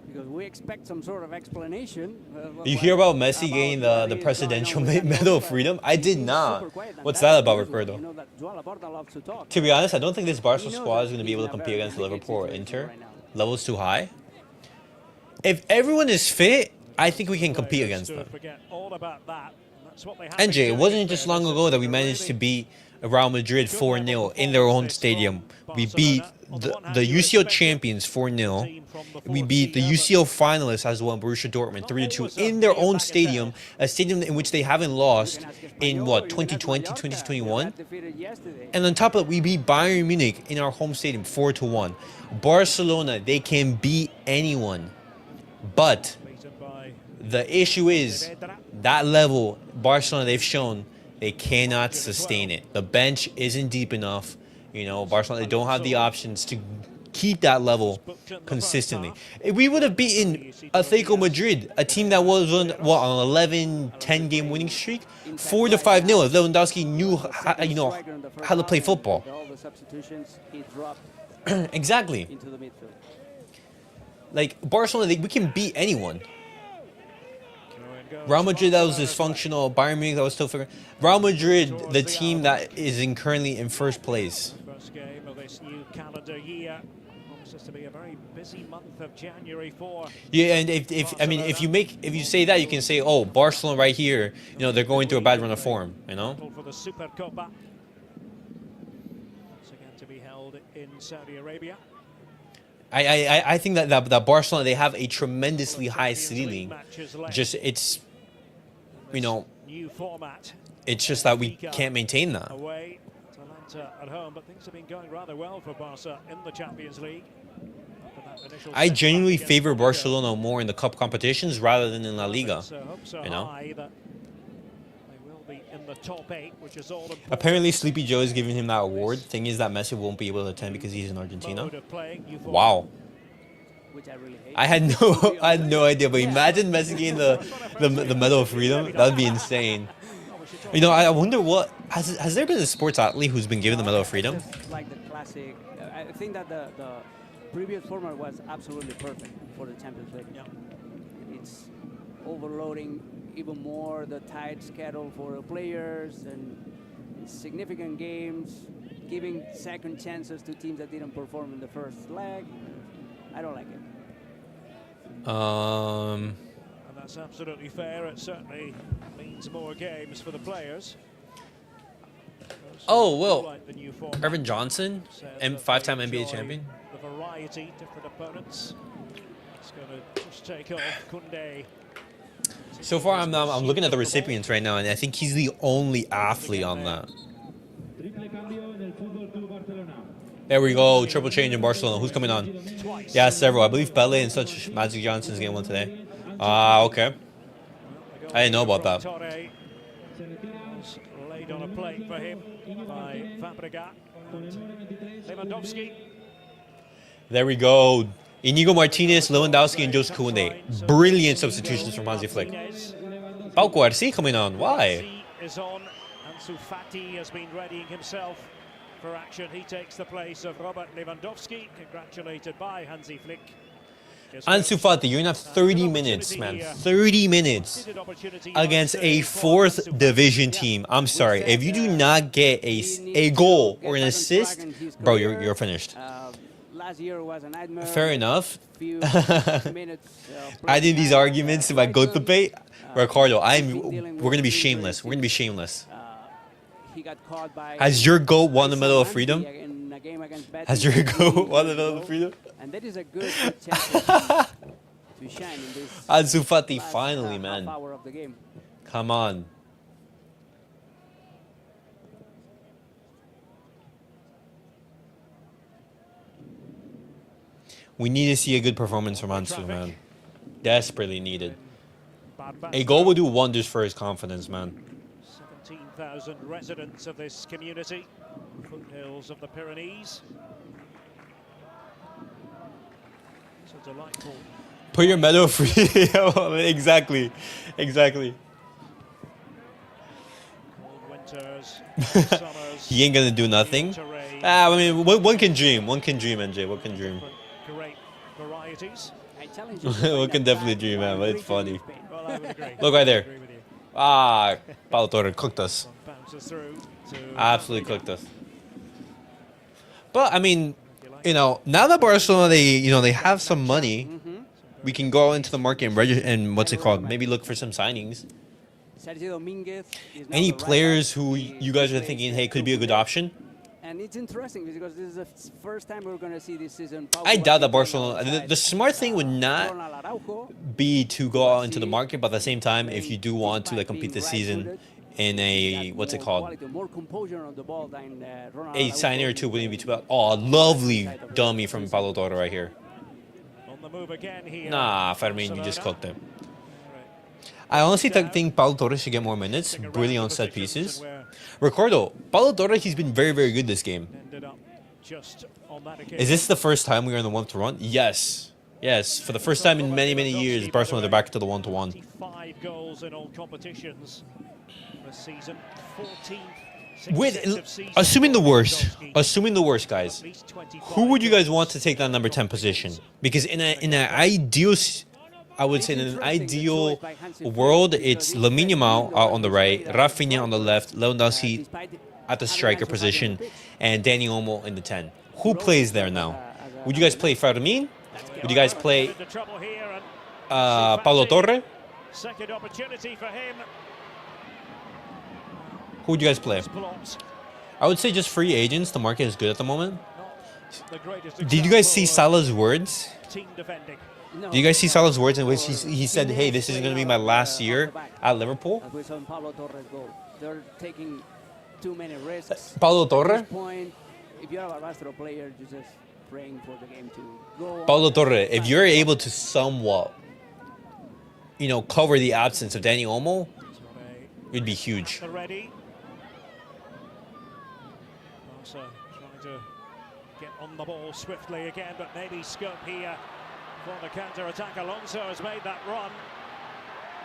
Because we expect some sort of explanation. You hear about Messi getting the Presidential Medal of Freedom? I did not. What's that about, Ricardo? To be honest, I don't think this Barca squad is going to be able to compete against Liverpool or Inter. Level's too high. If everyone is fit, I think we can compete against them. NJ, it wasn't just long ago that we managed to beat Real Madrid 4-0 in their own stadium. We beat the UCL champions 4-0. We beat the UCL finalists as well, Borussia Dortmund 3-2 in their own stadium, a stadium in which they haven't lost in 2020, 2021. And on top of that, we beat Bayern Munich in our home stadium 4-1. Barcelona, they can beat anyone. But the issue is that level Barcelona, they've shown They cannot sustain it. The bench isn't deep enough. You know, Barcelona, they don't have the options to keep that level consistently. If we would have beaten Atletico Madrid, a team that was on what, an 11-10 game winning streak, 4-5-0. If Lewandowski knew how, you know, how to play football. All the substitutions, he dropped Exactly. into the midfield. Like Barcelona, we can beat anyone. Real Madrid, that was dysfunctional. Bayern Munich, that was still figuring. Real Madrid, the team that is currently in first place. First game of this new calendar year. Promises to be a very busy month of January for. Yeah, and if you say that, you can say, oh, Barcelona right here, you know, they're going through a bad run of form, you know. For the Super Copa. Once again to be held in Saudi Arabia. I think that Barcelona, they have a tremendously high ceiling. Just it's, you know, new format. It's just that we can't maintain that. Away, Atalanta at home, but things have been going rather well for Barca in the Champions League. I genuinely favor Barcelona more in the cup competitions rather than in La Liga. You know. Apparently, Sleepy Joe is giving him that award. Thing is that Messi won't be able to attend because he's in Argentina. Wow. I had no idea. But imagine Messi getting the Medal of Freedom. That would be insane. You know, I wonder what has there been a sports athlete who's been given the Medal of Freedom? Like the classic. I think that the previous format was absolutely perfect for the Champions League. Yeah. It's overloading even more the tight schedule for the players and significant games, giving second chances to teams that didn't perform in the first leg. I don't like it. And that's absolutely fair. It certainly means more games for the players. Oh, well, Irvin Johnson, five-time NBA champion. The variety, different opponents. It's going to just take off. Koundé. So far, I'm looking at the recipients right now, and I think he's the only athlete on that. There we go, triple change in Barcelona. Who's coming on? Yeah, several. I believe Pele and such. Magic Johnson's getting one today. Okay. I didn't know about that. Torre laid on a plate for him by Fabregas. Lewandowski. There we go. Iñigo, Martínez, Lewandowski, and Jose Koundé. Brilliant substitutions from Hansi Flick. Pau Cuarci coming on. Why? Is on. Ansu Fati has been readying himself for action. He takes the place of Robert Lewandowski, congratulated by Hansi Flick. Ansu Fati, you're gonna have 30 minutes, man. 30 minutes against a 4th division team. I'm sorry, if you do not get a goal or an assist, bro, you're finished. Last year was a nightmare. Fair enough. Adding these arguments to my GOAT debate, Ricardo, we're gonna be shameless. We're gonna be shameless. He got caught by. Has your GOAT won the Medal of Freedom? Has your GOAT won the Medal of Freedom? And that is a good chance to shine in this. Ansu Fati, finally, man. Power of the game. Come on. We need to see a good performance from Ansu, man. Desperately needed. A goal will do wonders for his confidence, man. 17,000 residents of this community, foothills of the Pyrenees. It's a delightful. Put your medal free. Exactly. Cold winters, summers. He ain't gonna do nothing. I mean, one can dream. One can dream, NJ. One can dream. Great varieties. One can definitely dream, man. But it's funny. Well, I would agree. Look right there. Pablo Torre cooked us. Absolutely cooked us. But I mean, you know, now that Barcelona, they have some money, we can go into the market and register and what's it called? Maybe look for some signings. Any players who you guys are thinking, hey, could be a good option? And it's interesting because this is the first time we're going to see this season. I doubt that Barcelona. The smart thing would not be to go out into the market, but at the same time, if you do want to compete this season in a what's it called? A signing or two wouldn't be too bad. Oh, lovely dummy from Pablo Torre right here. Nah, Fermín, you just cooked him. I honestly think Pablo Torre should get more minutes. Brilliant on set pieces. Ricardo, Pablo Torre, he's been very, very good this game. Is this the first time we are in the 1-to-1? Yes. Yes, for the first time in many, many years, Barcelona are back to the 1-to-1. 5 goals in all competitions this season. 14th. Assuming the worst, guys, who would you guys want to take that number 10 position? Because in an ideal, I would say in an ideal world, it's Lamine Yamal out on the right, Rafinha on the left, Lewandowski at the striker position, and Dani Olmo in the 10. Who plays there now? Would you guys play Fermín? Would you guys play Pablo Torre? Second opportunity for him. Who would you guys play? I would say just free agents. The market is good at the moment. Did you guys see Salah's words? Did you guys see Salah's words in which he said, hey, this isn't going to be my last year at Liverpool? They're taking too many risks. Pablo Torre? At this point, if you're a Barbastro player, you're just praying for the game to go on. Pablo Torre, if you're able to somewhat, cover the absence of Dani Olmo, it'd be huge. Barca trying to get on the ball swiftly again, but maybe scope here for the counter-attack. Alonso has made that run.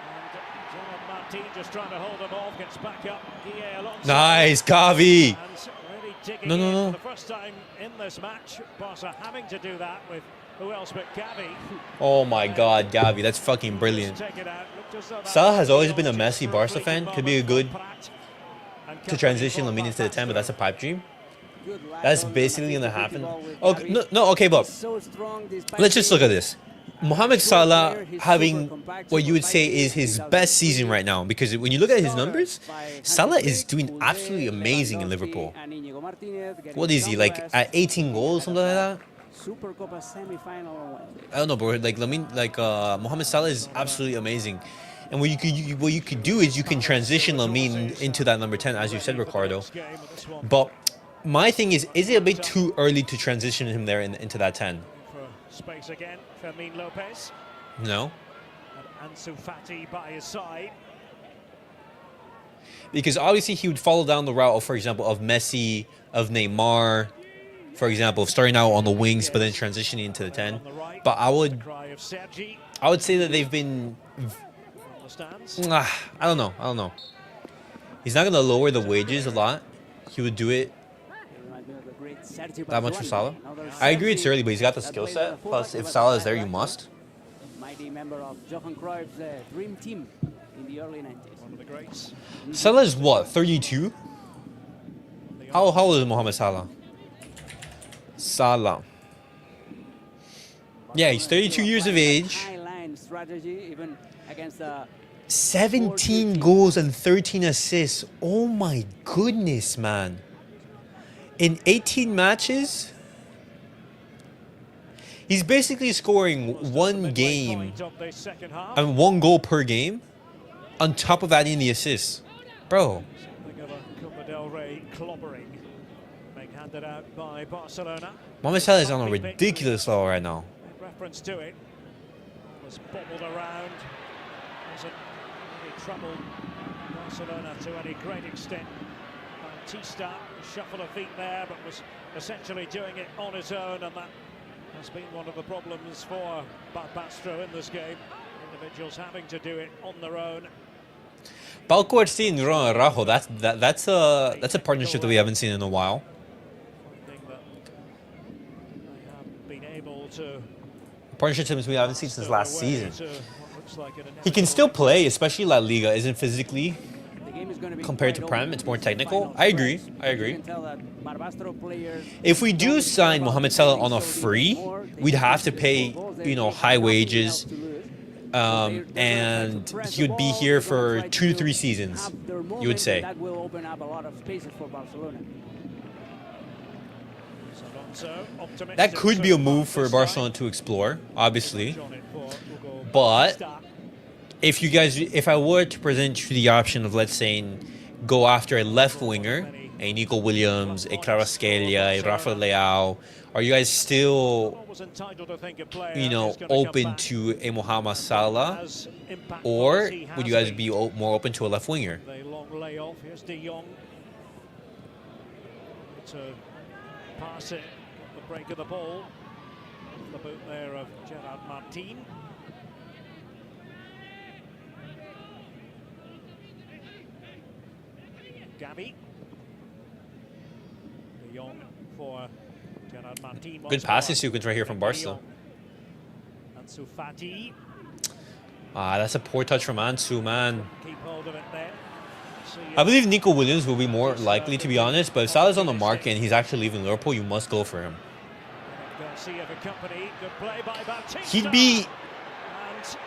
And Martín just trying to hold him off, gets back up. Nice, Gavi. No. For the first time in this match, Barca having to do that with who else but Gavi. Oh my God, Gavi, that's fucking brilliant. Salah has always been a Messi Barca fan. Could be a good to transition Lamine into the 10, but that's a pipe dream. That's basically gonna happen. Okay, okay, but let's just look at this. Mohamed Salah having what you would say is his best season right now, because when you look at his numbers, Salah is doing absolutely amazing in Liverpool. What is he, like at 18 goals, something like that? I don't know, bro. Mohamed Salah is absolutely amazing. And what you could do is you can transition Lamine into that number 10, as you said, Ricardo. But my thing is it a bit too early to transition him there into that 10? Space again, Fermín López. No. And Ansu Fati by his side. Because obviously he would follow down the route of, for example, of Messi, of Neymar, for example, starting out on the wings but then transitioning into the 10. But I would say that they've been. I don't know. He's not gonna lower the wages a lot. He would do it that much for Salah. I agree it's early, but he's got the skill set. Plus, if Salah is there, you must. Mighty member of Johan Cruyff's dream team in the early 90s. One of the greats. Salah is what, 32? How old is Mohamed Salah? Salah. Yeah, he's 32 years of age. 17 goals and 13 assists. Oh my goodness, man. In 18 matches, he's basically scoring one game and 1 goal per game on top of adding the assists. Bro. Something of a Copa del Rey clobbering being handed out by Barcelona. Mohamed Salah is on a ridiculous level right now. In reference to it, was bobbled around, wasn't really troubled Barcelona to any great extent. Bautista, shuffle of feet there, but was essentially doing it on his own, and that has been one of the problems for Barbastro in this game. Individuals having to do it on their own. Balcourti and Ronald Araujo, that's a partnership that we haven't seen in a while. Partnerships we haven't seen since last season. He can still play, especially La Liga isn't physically compared to Prem, it's more technical. I agree. If we do sign Mohamed Salah on a free, we'd have to pay, high wages, and he would be here for 2 to 3 seasons, you would say. That will open up a lot of spaces for Barcelona. That could be a move for Barcelona to explore, obviously. But if I were to present you the option of, let's say, go after a left winger, a Nico Williams, a Kvaratskhelia, a Rafa Leao, are you guys still, open to a Mohamed Salah, or would you guys be more open to a left winger? The long layoff. Here's De Jong. To pass it at the break of the ball. The boot there of Gerard Martín. Gavi. De Jong for Gerard Martín. Good passing sequence right here from Barca. Ansu Fati. That's a poor touch from Ansu, man. Keep hold of it there. I believe Nico Williams will be more likely, to be honest, but if Salah's on the market and he's actually leaving Liverpool, you must go for him. He'd be...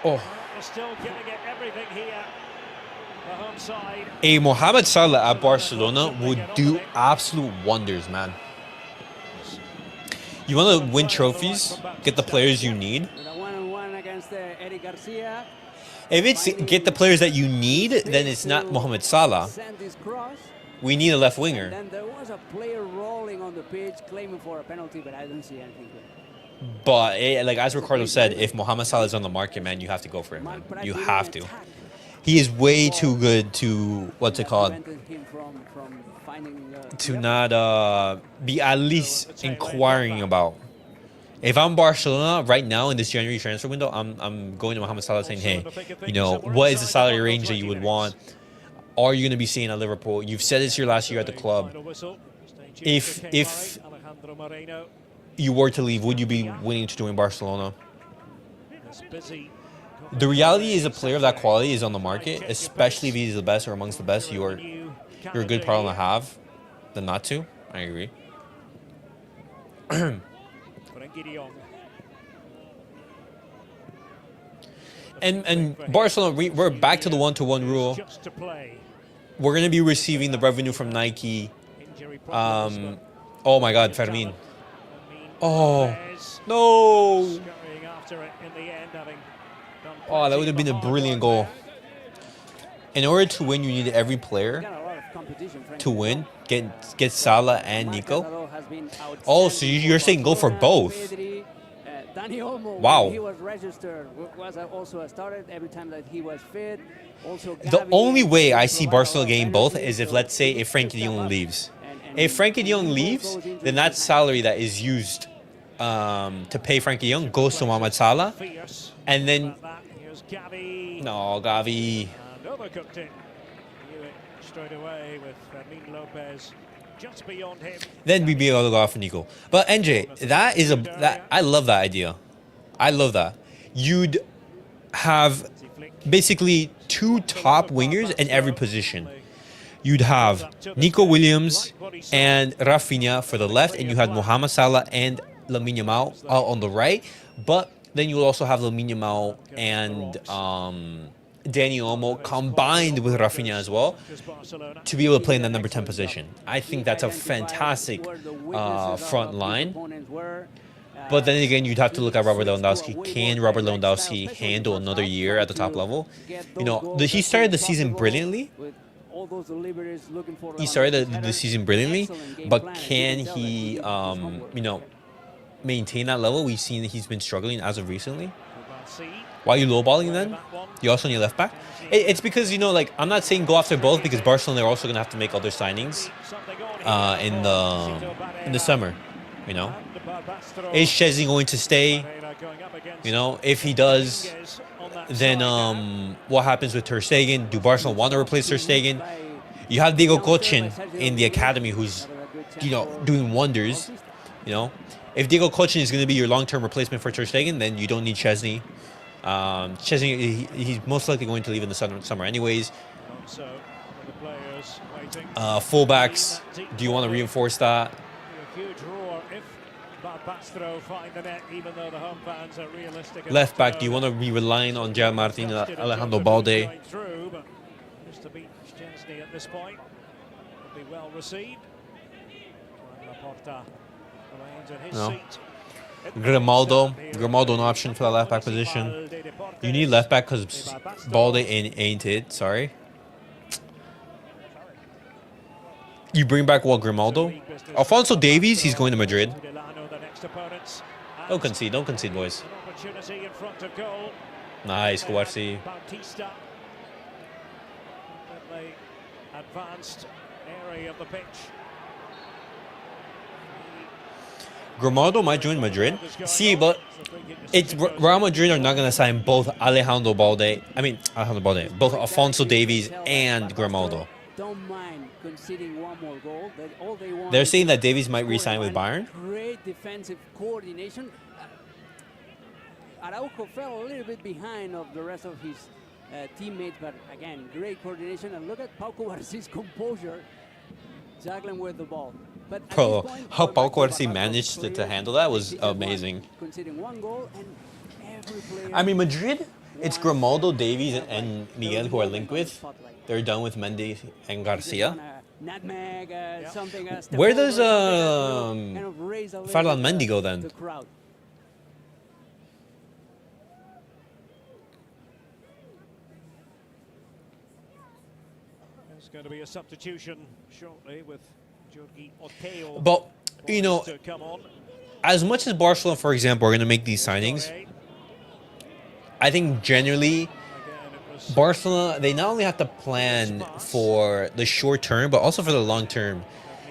Oh. Still giving it everything here. The home side. A Mohamed Salah at Barcelona would do absolute wonders, man. You want to win trophies, get the players you need. One-on-one against Eric Garcia. If it's get the players that you need, then it's not Mohamed Salah. We need a left winger. Then there was a player rolling on the pitch claiming for a penalty, but I don't see anything good. But like as Ricardo said, if Mohamed Salah is on the market, man, you have to go for him, man. You have to. He is way too good to what's it called? To not be at least inquiring about. If I'm Barcelona right now in this January transfer window, I'm going to Mohamed Salah saying, hey, what is the salary range that you would want? Are you going to be seeing at Liverpool? You've said it's your last year at the club. If you were to leave, would you be willing to join Barcelona? The reality is a player of that quality is on the market, especially if he's the best or amongst the best. You're a good problem to have than not to. I agree. And Barcelona, we're back to the 1-to-1 rule. We're going to be receiving the revenue from Nike. Oh my God, Fermín. Oh, no. Oh, that would have been a brilliant goal. In order to win, you need every player to win. Get Salah and Nico. Oh, so you're saying go for both? Dani Olmo, wow. He was registered, was also started every time that he was fit. Also, the only way I see Barcelona getting both is if, let's say, if Frenkie de Jong leaves. If Frenkie de Jong leaves, then that salary that is used to pay Frenkie de Jong goes to Mohamed Salah. And then... No, Gavi. Overcooked it. Knew it straight away with Fermín López just beyond him. Then we'd be able to go off for Nico. But NJ, I love that idea. I love that. You'd have basically two top wingers in every position. You'd have Nico Williams and Rafinha for the left, and you had Mohamed Salah and Lamine Yamal on the right. But then you'll also have Lamine Yamal and Dani Olmo combined with Rafinha as well to be able to play in that number 10 position. I think that's a fantastic front line. But then again, you'd have to look at Robert Lewandowski. Can Robert Lewandowski handle another year at the top level? He started the season brilliantly. He started the season brilliantly, but can he, maintain that level? We've seen that he's been struggling as of recently. Why are you lowballing then? You also need left back? It's because, I'm not saying go after both because Barcelona are also going to have to make other signings in the summer, Is Szczęsny going to stay? If he does, then what happens with Ter Stegen? Do Barcelona want to replace Ter Stegen? You have Diego Kochen in the academy who's, doing wonders, If Diego Kochen is going to be your long-term replacement for Ter Stegen, then you don't need Szczęsny. Szczęsny, he's most likely going to leave in the summer anyways. Fullbacks, do you want to reinforce that? Left back, do you want to be relying on Gerard Martín and Alejandro Balde? No. Grimaldo an option for that left back position. You need left back because Balde ain't it. Sorry. You bring back Grimaldo. Alphonso Davies, he's going to Madrid. Don't concede, boys. Nice, Kouarsi. Advanced area of the pitch. Grimaldo might join Madrid. See, but it's Real Madrid are not going to sign both Alejandro Balde. Both Alphonso Davies and Grimaldo. Don't mind conceding one more goal. All they want. They're saying that Davies might re-sign with Bayern. Great defensive coordination. Araujo fell a little bit behind of the rest of his teammates, but again, great coordination. And look at Pau Kouarsi's composure, juggling with the ball. But Bro, how Pau Kouarsi managed to handle that was amazing. Conceding one goal and every player. I mean, Madrid, it's Grimaldo, Davies, and Miguel who are linked with. They're done with Mendy and Garcia. Nutmeg, something. Where does Farlan Mendy go then? There's going to be a substitution shortly with Jorge Oteo. But, you know, as much as Barcelona, for example, are going to make these signings, I think generally Barcelona, they not only have to plan for the short term, but also for the long term.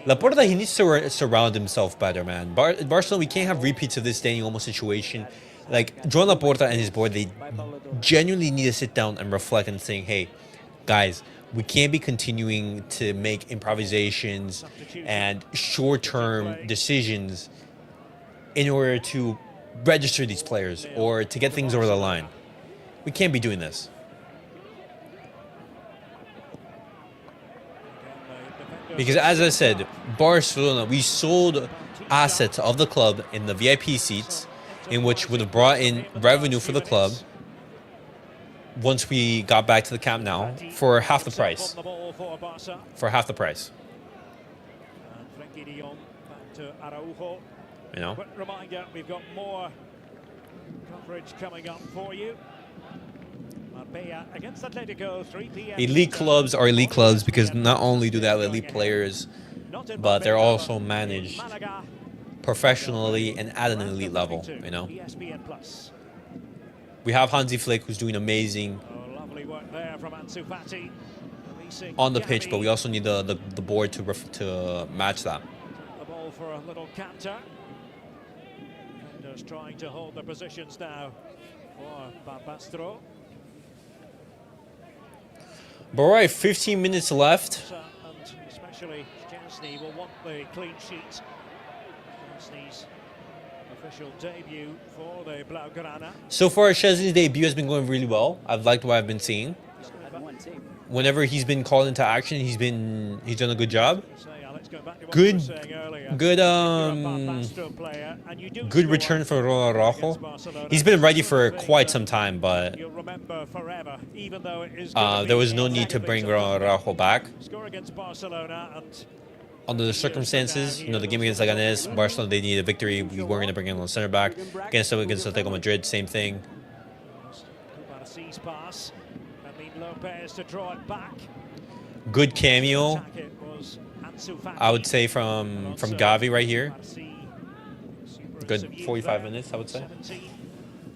Laporta, he needs to surround himself better, man. Barcelona, we can't have repeats of this Dani Olmo situation. Like, Joan Laporta and his board, they genuinely need to sit down and reflect and saying, hey, guys, we can't be continuing to make improvisations and short-term decisions in order to register these players or to get things over the line. We can't be doing this. Because as I said, Barcelona, we sold assets of the club in the VIP seats, in which would have brought in revenue for the club once we got back to the Camp Nou for half the price. For half the price. Frenkie back to Araujo. You know? Quick reminder, we've got more coverage coming up for you. Against Atletico, 3 p.m. Elite clubs are elite clubs because not only do they have elite players, but they're also managed professionally and at an elite level, you know? We have Hansi Flick, who's doing amazing on the pitch, but we also need the board to match that. The ball for a little canter. Defenders trying to hold their positions now for Barbastro. But all right, 15 minutes left. And especially Szczęsny will want the clean sheet. Szczęsny's official debut for the Blaugrana. So far, Szczęsny's debut has been going really well. I've liked what I've been seeing. Whenever he's been called into action, he's done a good job. Good return for Ronald Araujo. He's been ready for quite some time, but there was no need to bring Ronald Araujo back. Under the circumstances, you know, the game against Leganés, Barcelona, they needed a victory. We weren't going to bring in on center back. Against Atletico Madrid, same thing. López to draw it back. Good cameo, I would say, from Gavi right here. Good 45 minutes, I would say.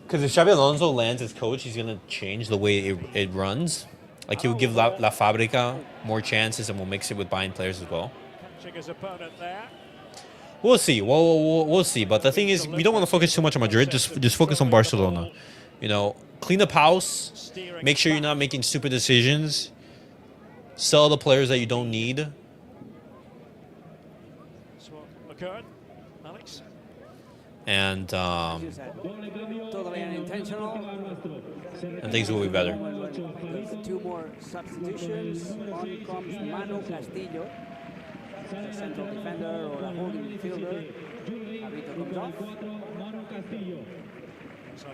Because if Xabi Alonso lands as coach, he's going to change the way it runs. Like, he will give La Fábrica more chances, and we'll mix it with buying players as well. We'll see. We'll see. But the thing is, we don't want to focus too much on Madrid. Just focus on Barcelona. You know, clean up house. Make sure you're not making stupid decisions. Sell the players that you don't need. That's what occurred, Alex. And totally unintentional. And things will be better. Two more substitutions. On comes Manu Castillo, a central defender or a holding midfielder. Víctor comes off.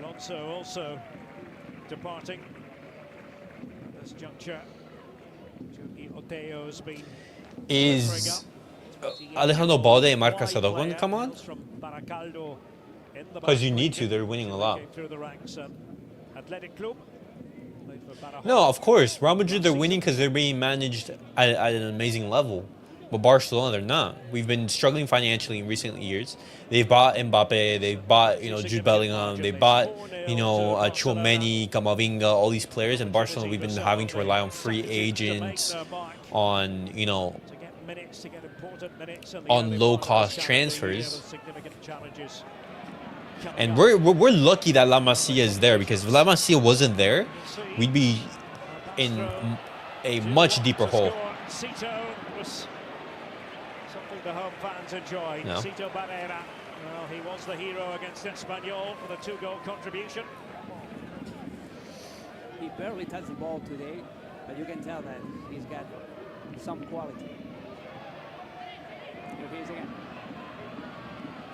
Alonso also departing at this juncture. Oteo's been is Alejandro Balde and Marc Casador going to come on? Because you need to. They're winning a lot. No, of course. Real Madrid, they're winning because they're being managed at an amazing level. But Barcelona, they're not. We've been struggling financially in recent years. They've bought Mbappe, they've bought, Jude Bellingham, they bought, Tchouaméni, Camavinga, all these players. And Barcelona, we've been having to rely on free agents, on, on low-cost transfers. And we're lucky that La Masia is there, because if La Masia wasn't there, we'd be in a much deeper hole. Something the home fans enjoy. No. Cito Barrera. Well, he was the hero against Espanyol for the 2-goal contribution. He barely touched the ball today, but you can tell that he's got some quality. Here he is again.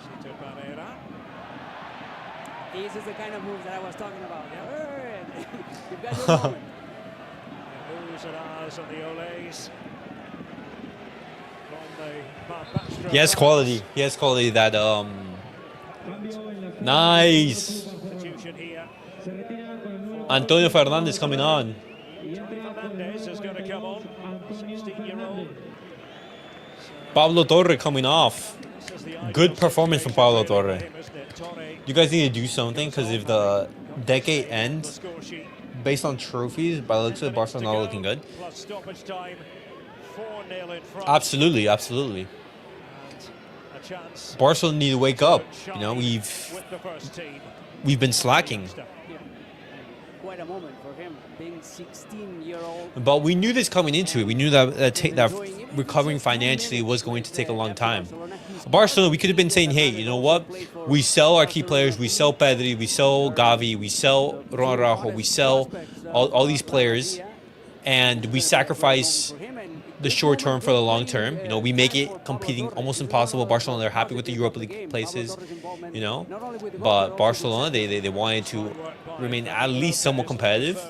Cito Barrera. This is the kind of moves that I was talking about. You've got your moment. The oohs and ahs of the Olays. He has quality. He has quality that nice. Antonio Fernandez coming on. Fernandez is going to come on. 16-year-old. Pablo Torre coming off. Good performance from Pablo Torre. You guys need to do something, because if the decade ends based on trophies, by the looks of it, Barcelona not looking good. Absolutely, absolutely. Barcelona need to wake up. We've been slacking. Quite a moment for him, being 16-year-old. But we knew this coming into it. We knew that recovering financially was going to take a long time. Barcelona, we could have been saying, hey, you know what? We sell our key players. We sell Pedri. We sell Gavi. We sell Ronald Araujo. We sell all these players. And we sacrifice the short term for the long term. We make it competing almost impossible. Barcelona, they're happy with the Europa League places, But Barcelona, they wanted to remain at least somewhat competitive.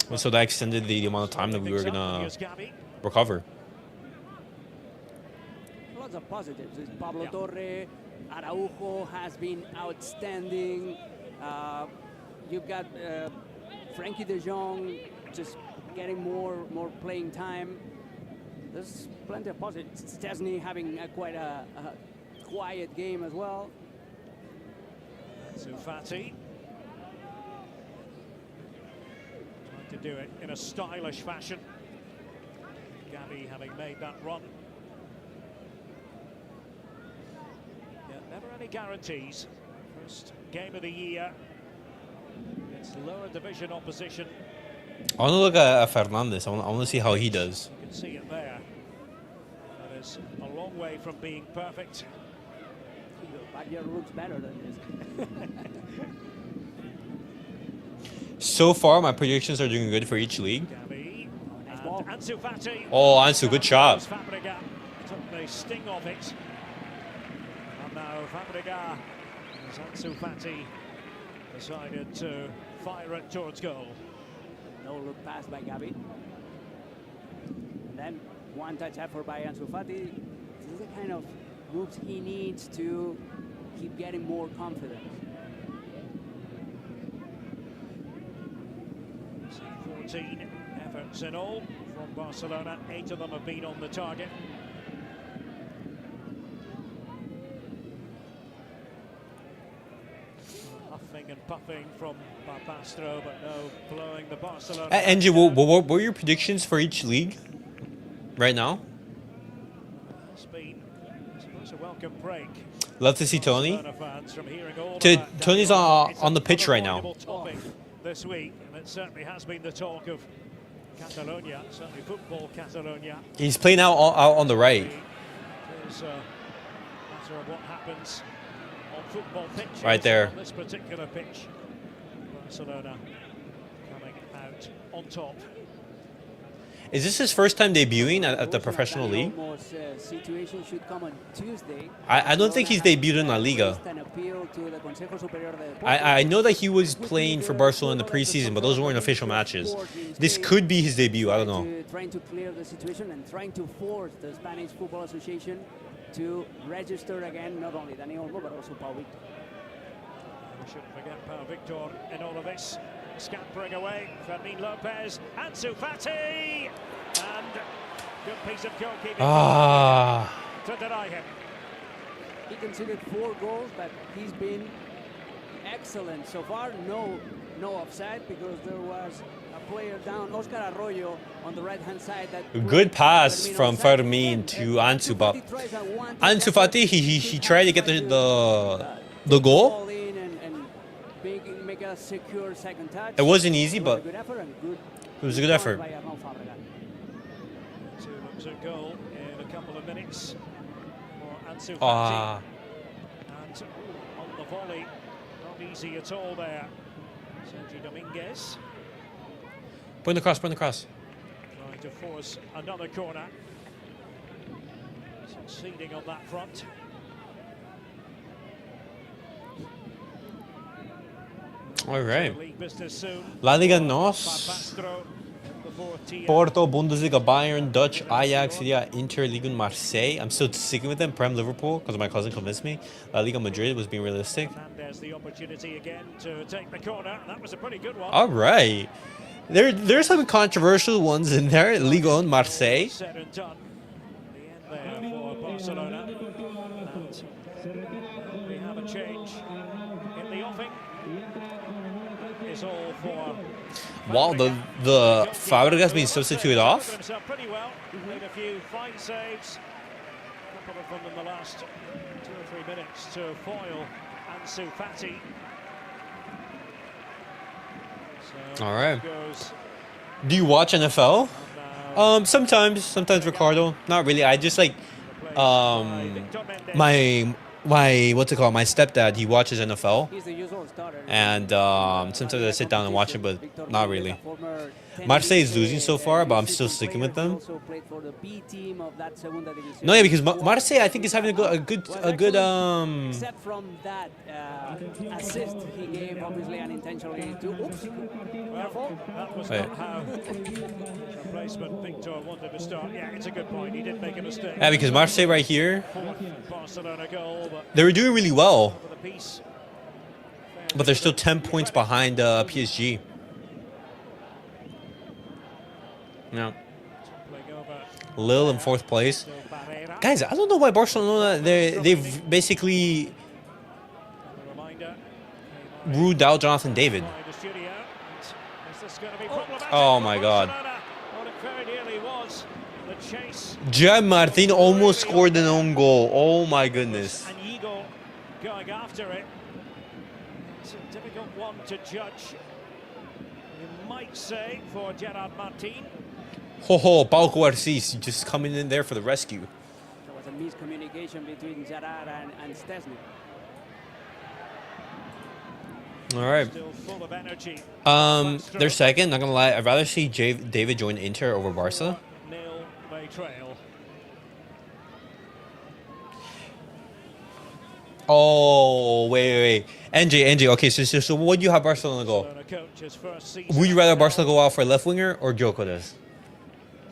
And so that extended the amount of time that we were going to recover. Lots of positives. Pablo Torre, Araujo has been outstanding. You've got Frenkie de Jong just getting more playing time. There's plenty of positives. Szczęsny having quite a quiet game as well. Fati trying to do it in a stylish fashion. Gavi having made that run. Yeah, never any guarantees. First game of the year. It's lower division opposition. I want to look at Fernandez. I want to see how he does. You can see it there. That is a long way from being perfect. Baguette looks better than this. So far, my predictions are doing good for each league. Gavi, Ansu Fati. Oh, Ansu, good shot. Fabregas took the sting of it. And now Fabregas, as Ansu Fati decided to fire it towards goal. No look pass by Gavi. And then one touch effort by Ansu Fati. This is the kind of moves he needs to keep getting more confidence. 14 efforts in all from Barcelona. 8 of them have been on the target. Huffing and puffing from Barbastro, but no blowing the Barcelona. Angie, what were your predictions for each league right now? It's been, I suppose, a welcome break. Love to see Tony. Tony's on the pitch right now. This week, and it certainly has been the talk of Catalonia, certainly football Catalonia. He's playing out on the right. It's a matter of what happens on football pitches. Right there. On this particular pitch, Barcelona coming out on top. Is this his first time debuting at the professional league? Situation should come on Tuesday. I don't think he's debuted in La Liga. I know that he was playing for Barcelona in the preseason, but those weren't official matches. This could be his debut. I don't know. Trying to clear the situation and trying to force the Spanish Football Association to register again not only Dani Olmo but also Pablo. shouldn't forget Víctor in all of this. Scampering away, Fermín López, Ansu Fati, and good piece of goalkeeping to deny him. He conceded 4 goals, but he's been excellent so far. No offside because there was a player down, Oscar Arroyo, on the right-hand side. That Good pass from Fermín to Ansu, but Ansu Fati, he tried to get the goal. In and make a secure second touch. It wasn't easy, but Good effort and good it was a good effort. by Arnaud Fabregas. So looks a goal in a couple of minutes for Ansu Fati. And on the volley, not easy at all there. Sergi Dominguez Point across, point across. trying to force another corner. Succeeding on that front. All right. League business soon. La Liga Nos. Barbastro, the 4th tier. Porto, Bundesliga, Bayern, Dutch, Ajax, Serie A, Inter, Liga Marseille. I'm still sticking with them. Prem Liverpool, because my cousin convinced me. La Liga Madrid was being realistic. There's the opportunity again to take the corner. That was a pretty good one. All right. There's some controversial ones in there. Liga on Marseille. Said and done. The end there for Barcelona. And we have a change in the offing. That is all for. Wow, the Fabregas being substituted off. Himself pretty well. Made a few fine saves. A couple of them in the last 2 or 3 minutes to foil Ansu Fati. So All right. goes Do you watch NFL? now Sometimes Ricardo. Not really. I just like Víctor Méndez. my what's it called? My stepdad, he watches NFL, He's the usual starter. and sometimes I sit down and watch it, but Víctor not Méndez, really. a former Marseille is losing tennis, so far, but I'm still assistant sticking with player. them. He also played for the B team of that Segunda División. No, yeah, because Marseille, I think, is having a good Except from that assist he gave, obviously unintentionally to. Oops. Careful. That was Wait. not how replacement Víctor wanted to start. Yeah, it's a good point. He did make a mistake. Yeah, because Marseille right here, Fourth Barcelona goal, but they were doing really well, for the piece. but they're still 10 points behind PSG. No, Playing over Lille in 4th place. to Barrera. Guys, I don't know why Barcelona they've basically And a reminder. ruled out Jonathan David. By the studio. Is this going to be problematic Oh for my God. Barcelona? Well, it very nearly was. The chase. Martín almost scored an own goal. Oh my goodness. Iñigo going after it. It's a difficult one to judge. You might say for Gerard Martín. Ho, Pau Arcis just coming in there for the rescue. There was a miscommunication between Gerard and Szczęsny. All right. Still full of energy. They're second. Not gonna lie, I'd rather see David join Inter over Barca. Nil they trail. Oh wait. NJ. Okay, so what do you have Barcelona go? Barcelona coach's first season. Would you rather Barcelona go out for a left winger or Gyökeres?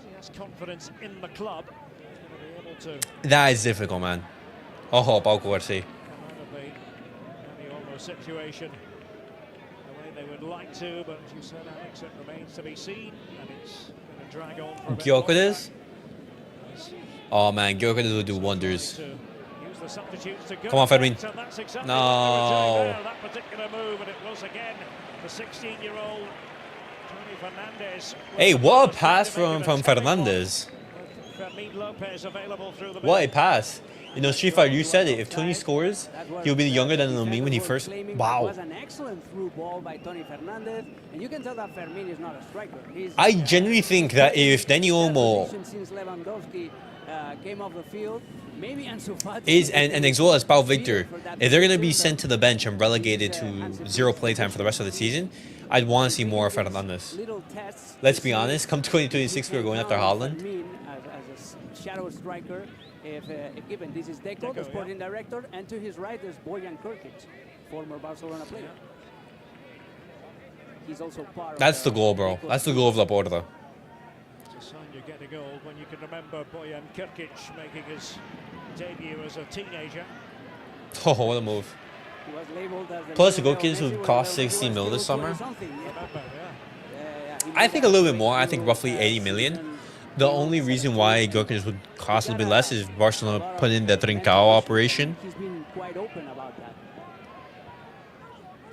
He has confidence in the club. He's going to be able to That is difficult, man. Oh, Pau Arcis. come out of the Olmo situation the way they would like to, but as you said, Alex, it remains to be seen, and it's going to drag on for a bit longer. Gyökeres? As Oh man, Gyökeres will do wonders. to use the substitutes to go Come on, Fermín. effect, and that's exactly No. what they were doing there, that particular move, and it was again the 16-year-old Tony Fernandez. Hey, what a pass from Fernandez. Fermín López available through the What a middle. pass. You know, Street Fighter, you said it. If Tony scores, he'll be younger than Lamine when he first... It Wow. was an excellent through ball by Tony Fernandez, and you can tell that Fermín is not a striker. He's, I genuinely think that if Dani Olmo since Lewandowski came off the field, maybe Ansu Fati and as well as Pau Víctor, if they're going to be sent to the bench and relegated to 0 playtime for the rest of the season, I'd want to see more of Fernandez. little tests. Let's be honest, come 2026, we're going after Haaland. Fermín as a shadow striker, if given. This is Deco, the sporting director, and to his right there's Bojan Krkić, former Barcelona player. He's also part That's of the goal, bro. That's the goal of Laporta. It's a sign you get a goal when you can remember Bojan Krkić making his debut as a teenager. Oh, what a move. He was labeled as the Plus, the leader of goalkeepers Messi would when cost he was 60 mil this still summer. 20-something, yeah. Remember, yeah. He I made think a that little bit more. I breakthrough, think roughly 80 million. season The only reason why goalkeepers would cost a little bit less is if Barcelona put in the Trincao operation. He's been quite open about that.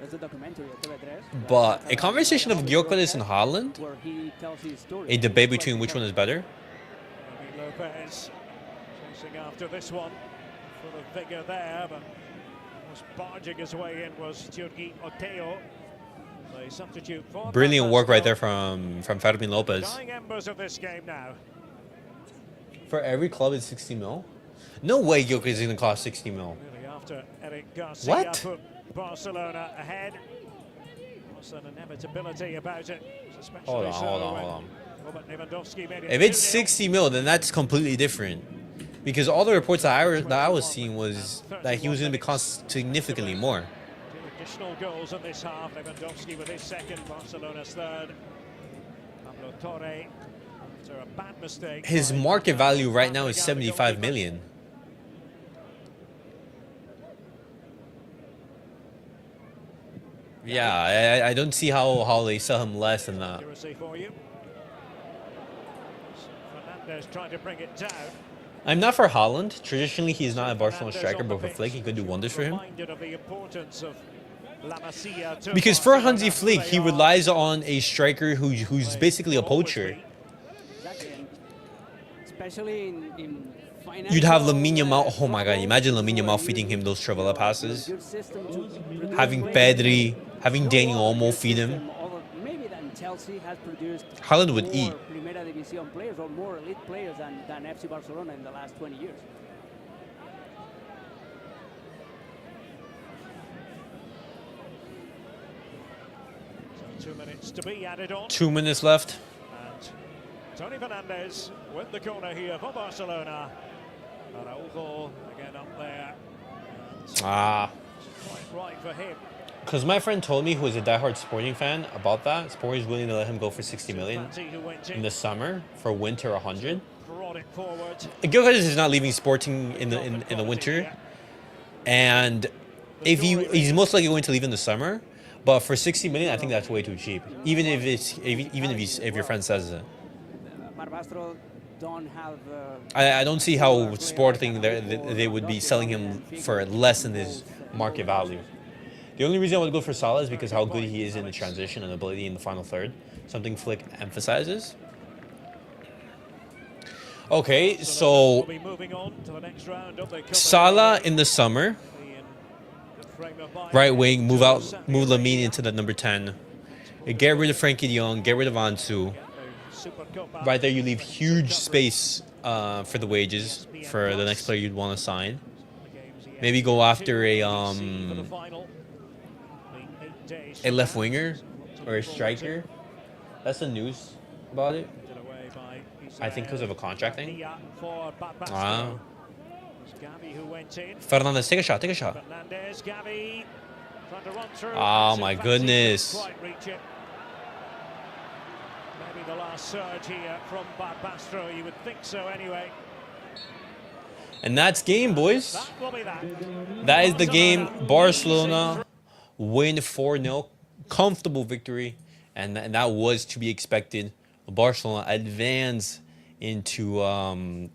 There's a documentary at TV3 But a conversation of Gyökeres and Haaland, where he tells his story. a debate between which one is better. López chasing after this one. Full of vigour there, but was barging his way in was Jorge Oteo. The substitute for Brilliant work right there Barbastro. from Fermín López. Dying embers of this game now. For every club, it's 60 mil. No way Gyökeres is going to cost 60 mil. Really after Eric Garcia What? put Barcelona ahead. Was an inevitability about it, especially Hold on, so hold on, when hold on. Robert Lewandowski made it If it's 2-0. 60 mil, then that's completely different. Because all the reports that I was seeing was that he was going to be cost significantly more. 2 additional goals in this half. Lewandowski with his second, Barcelona's third. Pablo Torre after a bad mistake. His by market Gerard. value right now is The 75 goalkeeper. million. Yeah, I don't see how they sell him less than that. Accuracy for you. Fernandes trying to bring it down. I'm not for Haaland. Traditionally, he's not a Barcelona striker, but for Flick, he could do wonders for him. Reminded of the importance of La Masia to Because for Barcelona. Hansi Flick, he They are relies on a striker who's basically a poacher. Exactly, and especially in You'd have financial, Lamine Yamal. Oh my God! troubles, Imagine Lamine where Yamal you- feeding him those Trevella passes. good system to produce Having players. Pedri, having No Dani other Olmo good feed him. system other- maybe than Chelsea has produced Haaland would more eat. Primera División players or more elite players than FC Barcelona in the last 20 years. So 2 minutes to be added on. 2 minutes left. And Tony Fernandes with the corner here for Barcelona. Araujo again up there. And Ah. quite right for him. Because my friend told me, who is a diehard Sporting fan, about that. Sporting is willing to let him go for 60 million Fati who went in the summer for winter 100. brought it forward. Gyökeres is not leaving Sporting in the winter, and if he's most likely going to leave in the summer. But for 60 million, I think that's way too cheap. Even if your friend says it, Barbastro don't have. I don't see how Sporting they would be selling him for less than his market value. The only reason I would go for Salah is because how good he is in the transition and ability in the final third. Something Flick emphasizes. Okay, We'll so be moving on to the next round of the Copa Salah del Rey. in the summer, In the frame of mind. right wing, move Saturday Lamine into the number 10. Get rid of Frenkie de Jong, get rid of Ansu. Super Copa. Right there, you leave huge space for the wages for the next player you'd want to sign. Maybe go after a left winger or a striker. That's the news about it. I think because of a contract thing. Ah. Fernandes, take a shot, take a shot. Fernandes, Gavi, trying to run through. Oh my goodness. Quite reach it. Maybe the last surge here from Barbastro. You would think so anyway. And that's game, boys. That will be that. That is the game. Barcelona win 4-0. Comfortable victory. And that was to be expected. Barcelona advance into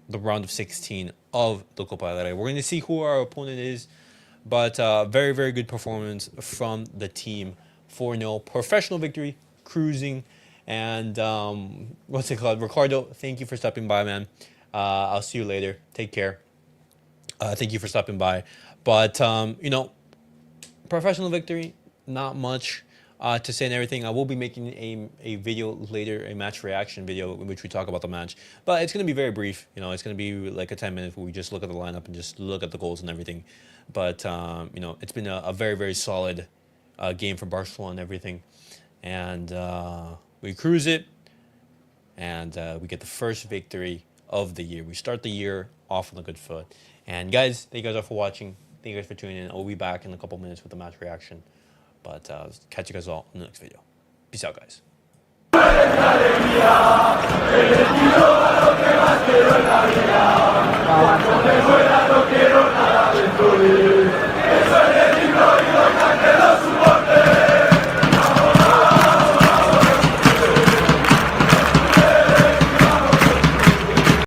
the round of 16 of the Copa del Rey. We're going to see who our opponent is. But very, very good performance from the team. 4-0. Professional victory. Cruising. And what's it called? Ricardo, thank you for stopping by, man. I'll see you later. Take care. Thank you for stopping by. But, professional victory. Not much to say and everything. I will be making a video later, a match reaction video in which we talk about the match. But it's going to be very brief. It's going to be like a 10 minutes where we just look at the lineup and just look at the goals and everything. But, it's been a very, very solid game for Barcelona and everything. And we cruise it. And we get the first victory of the year. We start the year off on a good foot. And guys, thank you guys all for watching. Thank you guys for tuning in. I'll be back in a couple minutes with the match reaction. But catch you guys all in the next video. Peace out, guys.